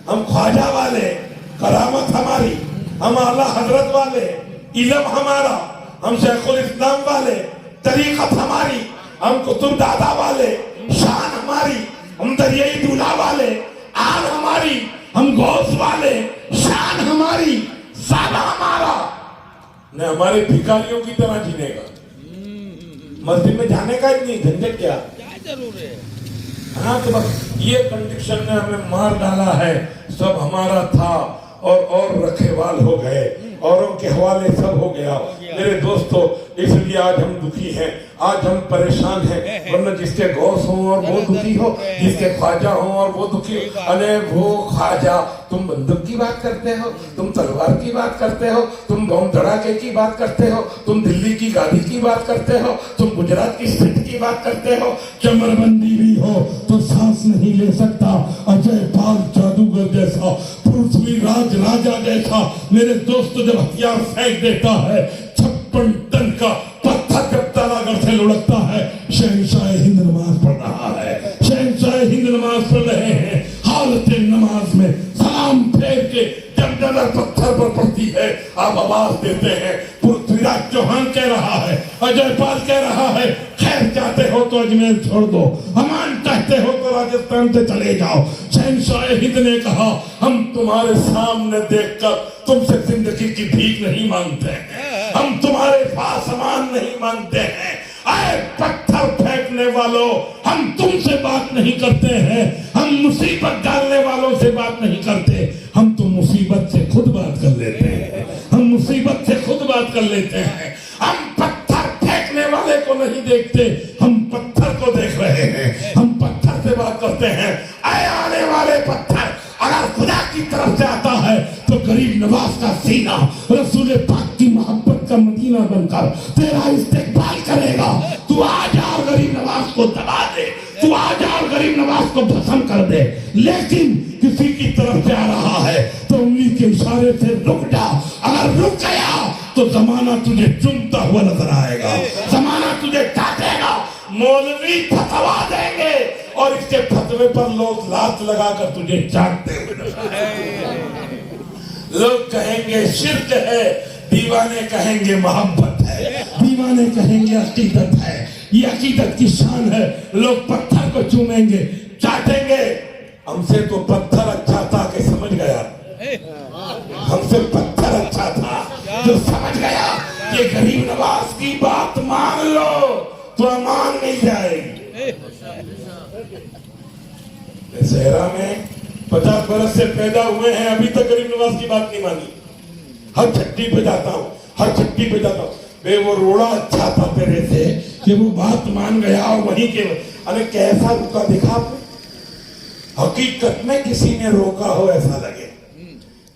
ہم خواجہ والے، کرامت ہماری، ہم اعلیٰ حضرت والے، علم ہمارا، ہم شیخ الاسلام والے، طریقت ہماری، ہم کتب دادا والے، شان ہماری، ہم دریائی دولہ والے، آل ہماری، ہم غوث والے، شان ہماری، سادہ ہمارا. نہ ہمارے بھکاریوں کی طرح جینے گا. مسجد میں جانے کا اتنی جھنجھٹ کیا ضرور ہے. ہاں تو بس یہ کنڈیشن نے ہمیں مار ڈالا ہے. سب ہمارا تھا اور رکھے وال ہو گئے، اوروں کے حوالے سب ہو گیا. میرے دوستو اس لیے آج ہم دکھی ہیں، آج ہم پریشان ہیں. ورنہ جس کے غوث ہوں اور وہ دکھی ہو، جس کے خواجہ ہوں اور وہ دکھی ہو. ارے وہ خواجہ، تم بندوق کی بات کرتے ہو، تم تلوار کی بات کرتے ہو، تم بم دھڑاکے کی بات کرتے ہو، تم دلی کی گاڑی کی بات کرتے ہو، تم گجرات کی سیٹ کی بات کرتے ہو. چمر بندی بھی ہو تو سانس نہیں لے سکتا. اجے پال جادوگر جیسا، پرتھوی راج راجا جیسا میرے دوست جب ہتھیار پھینک دیتا ہے، 56 ٹن کا پتھر جب تالاگڑھ سے لڑکتا ہے، شہنشاہ ہند نماز پڑھ رہا ہے، شہنشاہ ہند نماز پڑھ رہے ہیں. حالت نماز میں سلام پھیر کے جب نظر پتھر پر پڑتی ہے آپ آواز دیتے ہیں. پرتھوی راج چوہان کہہ رہا ہے، اجے پال کہہ رہا ہے خیر چاہتے ہو تو اجمیر چھوڑ دو، امان چاہتے ہو تو راجستھان سے چلے جاؤ. شہنشاہ ہند نے کہا ہم تمہارے سامنے دیکھ کر تم سے زندگی کی بھیک نہیں مانگتے ہیں، ہم تمہارے پاس امان نہیں مانگتے ہیں. اے پتھر پھینکنے والوں، ہم تم سے بات نہیں کرتے ہیں، ہم مصیبت ڈالنے والوں سے بات نہیں کرتے، ہم تو مصیبت سے خود بات کر لیتے ہیں، ہم مصیبت سے خود بات کر لیتے ہیں. ہم پتھر پھینکنے والے کو نہیں دیکھتے، ہم پتھر کو دیکھ رہے ہیں، ہم پتھر سے بات کرتے ہیں. اے آنے والے پتھر، اگر خدا کی طرف سے آتا ہے تو غریب نواز کا سینہ رسول پاک کی محبت کا مدینہ بن کر تیرا استقبال کرے گا. تو آ جا اور غریب نواز کو دبا دے، تو آ جا اور غریب نواز کو بھسم کر دے. لیکن کسی کی طرف سے آ رہا ہے تو انگلی کے اشارے سے رک جا. اگر رک گیا تو زمانہ تجھے چومتا ہوا نظر آئے گا، زمانہ تجھے کاٹے گا. مولوی فتوا دیں گے اور اس کے فتوے پر لوگ لات لگا کر تجھے چاٹتے ہوئے نظر آئیں گے. لوگ کہیں گے شرک ہے، دیوانے کہیں گے محبت ہے، دیوانے کہیں گے عقیدت ہے. یہ عقیدت کی شان ہے. لوگ پتھر کو چومیں گے، چاٹیں گے. ہم سے تو پتھر اچھا تھا کہ سمجھ گیا، ہم سے پتھر اچھا تھا جو سمجھ گیا کہ غریب نواز کی بات مان لو تو امان نہیں جائے گی. صحرا میں 50 برس سے پیدا ہوئے ہیں، ابھی تک غریب نواز کی بات نہیں مانی. ہر چھٹی پہ جاتا ہوں، ہر چھٹی پہ جاتا ہوں. بے وہ روڑا اچھا تھا تیرے سے کہ وہ بات مان گیا اور وہیں کے ارے کیسا رکا دکھا. حقیقت میں کسی نے روکا ہو ایسا لگے.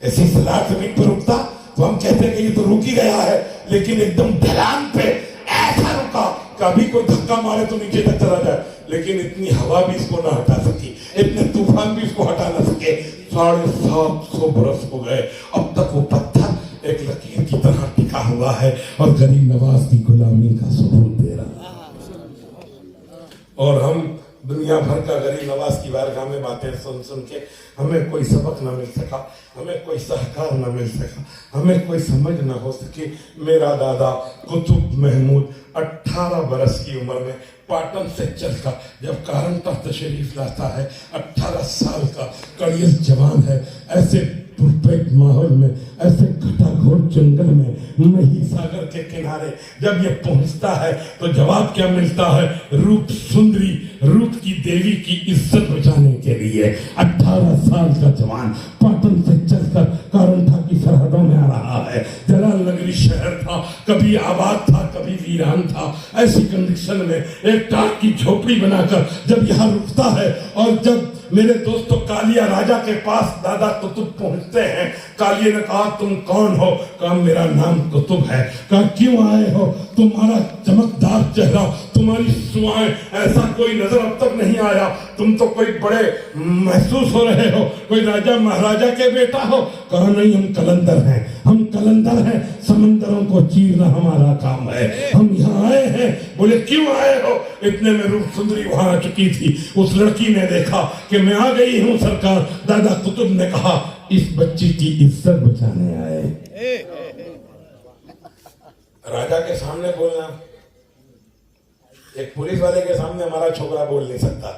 ایسی سلاٹ زمین پر رکتا تو ہم کہتے کہ یہ تو رک ہی گیا ہے، لیکن ایک دم ڈھلان پہ ایسا رکا کبھی کوئی دھکا مارے تو نیچے تک چلا جائے. لیکن اتنی ہوا بھی اس کو نہ ہٹا سکی، اتنے طوفان بھی اس کو ہٹا نہ سکے. 750 برس ہو گئے، اب تک وہ پتھر ایک لکیر کی طرح ٹکا ہوا ہے اور غریب نواز کی غلامی کا ثبوت دے رہا ہے. اور ہم दुनिया भर का गरीब नवाज की बारगाह में बातें सुन सुन के हमें कोई सबक न मिल सका, हमें कोई सहकार न मिल सका, हमें कोई समझ न हो सकी। मेरा दादा कुतुब महमूद 18 बरस की उम्र में पाटन से चलकर जब कारण तख्त शरीफ लाता है, 18 साल का कड़ियल जवान है, ऐसे पुरपेट माहौल में, ऐसे घटाघोर जंगल में, मही सागर के किनारे जब ये पहुंचता है तो जवाब क्या मिलता है? रूप सुंदरी, रूप की देवी की इज्जत बचाने के लिए 18 साल का जवान पाटन से चलकर कारणठा की सरहदों में आ रहा है। जलाल नगरी शहर था, कभी आबाद था, कभी वीरान था। ऐसी कंडीशन में एक टाट की झोपड़ी बनाकर जब यहाँ रुकता है और जब मेरे दोस्तों कालिया राजा के पास दादा कुतुब पहुंचते हैं, कालिया ने कहा तुम कौन हो? कहा मेरा नाम कुतुब है। कहा क्यों आए हो? तुम्हारा चमकदार चेहरा, तुम्हारी सुआएं, ऐसा कोई नजर अब तक नहीं आया, तुम तो कोई बड़े महसूस हो रहे हो, कोई राजा महाराजा के बेटा हो। कहा नहीं, हम कलंदर हैं, हम कलंदर हैं, समंदरों को चीरना हमारा काम है, हम यहाँ आए हैं। बोले क्यों आए हो? इतने में रूप सुंदरी वहां आ चुकी थी। उस लड़की ने देखा कि मैं आ गई हूं सरकार। दादा कुतुब ने कहा इस बच्ची की इज्जत बचाने आए। राजा के सामने बोलना, एक पुलिस वाले के सामने हमारा छोकरा बोल नहीं सकता।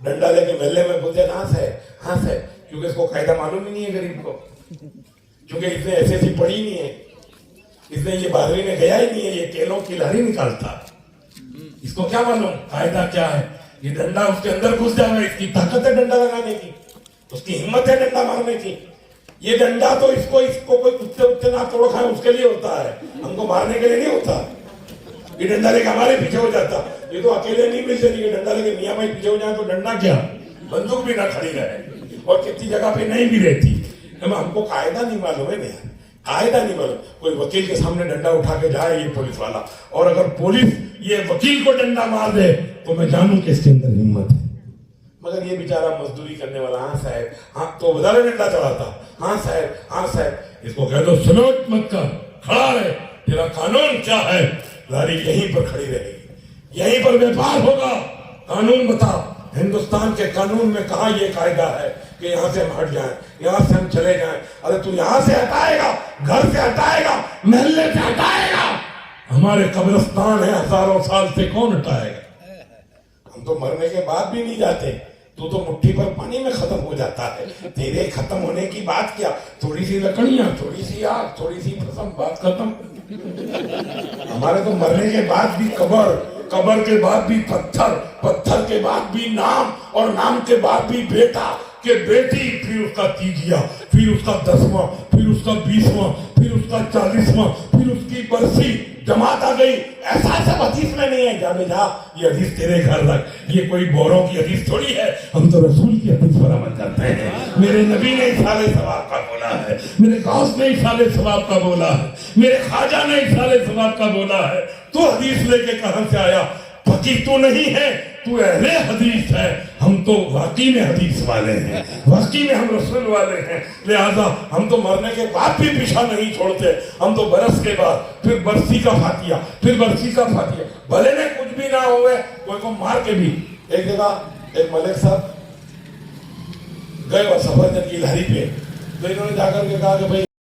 डंडा लेके महल्ले में बोलते कहां से? हाँ से, क्योंकि इसको कायदा मालूम ही नहीं है गरीब को, क्योंकि इसने एसएससी पढ़ी नहीं है, इसने ये 12वीं में गया ही नहीं है, ये केलों की लहरी निकालता। इसको क्या मालूम कायदा क्या है? ये डंडा उसके अंदर घुस जाएगा, इसकी ताकत है डंडा लगाने की, उसकी हिम्मत है डंडा मारने की। ये डंडा तो इसको कोई कुत्ते उत्ते ना तोड़ खाए उसके लिए होता है, हमको मारने के लिए नहीं होता। ये डंडा लेके हमारे पीछे हो जाता। ये तो अकेले नहीं मिलते, नहीं डंडा लेके मियां भाई पीछे हो जाए तो डंडा क्या, बंदूक भी ना खड़ी रहे और कितनी जगह पे नहीं भी रहती। हमको कायदा नहीं मालूम है भैया, कायदा नहीं मालूम। कोई वकील के सामने डंडा उठा के जाए ये पुलिस वाला, और अगर पुलिस ये वकील को डंडा मार दे तो मैं जानूं कि इसके अंदर हिम्मत है। मगर ये बेचारा मजदूरी करने वाला, हाँ साहब, हाँ तो बता रहे डंडा चलाता, हाँ साहब, हाँ साहब। इसको कह दो सलूट मत कर, खड़ा रहे, तेरा कानून क्या है? लारी यहीं पर खड़ी रहेगी, यहीं पर व्यापार होगा। कानून बता, हिंदुस्तान के कानून में कहा यह कायदा है कि यहाँ से हम हट जाएं, यहाँ से हम चले जाएं? अरे तू यहाँ से हटाएगा, घर से हटाएगा, महल्ले से हटाएगा, हमारे कब्रिस्तान है हजारों साल से, कौन हटाएगा? हम तो मरने के बाद भी नहीं जाते, तू तो मुट्ठी पर पानी में खत्म हो जाता है। तेरे खत्म होने की बात क्या, थोड़ी सी लकड़ियां, थोड़ी सी आग, थोड़ी सी कसम, बात खत्म। हमारे तो मरने के बाद भी कब्र, कब्र के बाद भी पत्थर, पत्थर के बाद भी नाम, और नाम के बाद भी बेटा के बेटी, फिर उसका तीजिया, फिर उसका 10वां, फिर उसका 20वां, फिर उसका 40वां, फिर उसकी बरसी, जमात आ गई। ऐसा सब हदीस में नहीं है। जा बेटा, ये हदीस तेरे घर रख, ये कोई बोरों की हदीस थोड़ी है, हम तो रसूल की हदीस पर अमल करते हैं। मेरे नबी ने इसाले सवाब का बोला है, मेरे गौस ने इसाले सवाब का बोला है, मेरे ख्वाजा ने इसाले सवाब का बोला है। तू हदीस लेके कहां से आया? फकीह तू नहीं है, तू अहले हदीस है। हम तो वाकई में हदीस वाले हैं, वाकई में हम रसूल वाले हैं। लिहाजा हम तो मरने के बाद भी पीछा नहीं छोड़ते। हम तो बरस के बाद फिर बरसी का फातिया, फिर बरसी का फातिया, भले ने कुछ भी ना हुए, कोई को मार के भी। एक जगह एक मलिक साहब गए और सफरजन की लहरी पे, तो इन्होंने जाकर के कहा कि भाई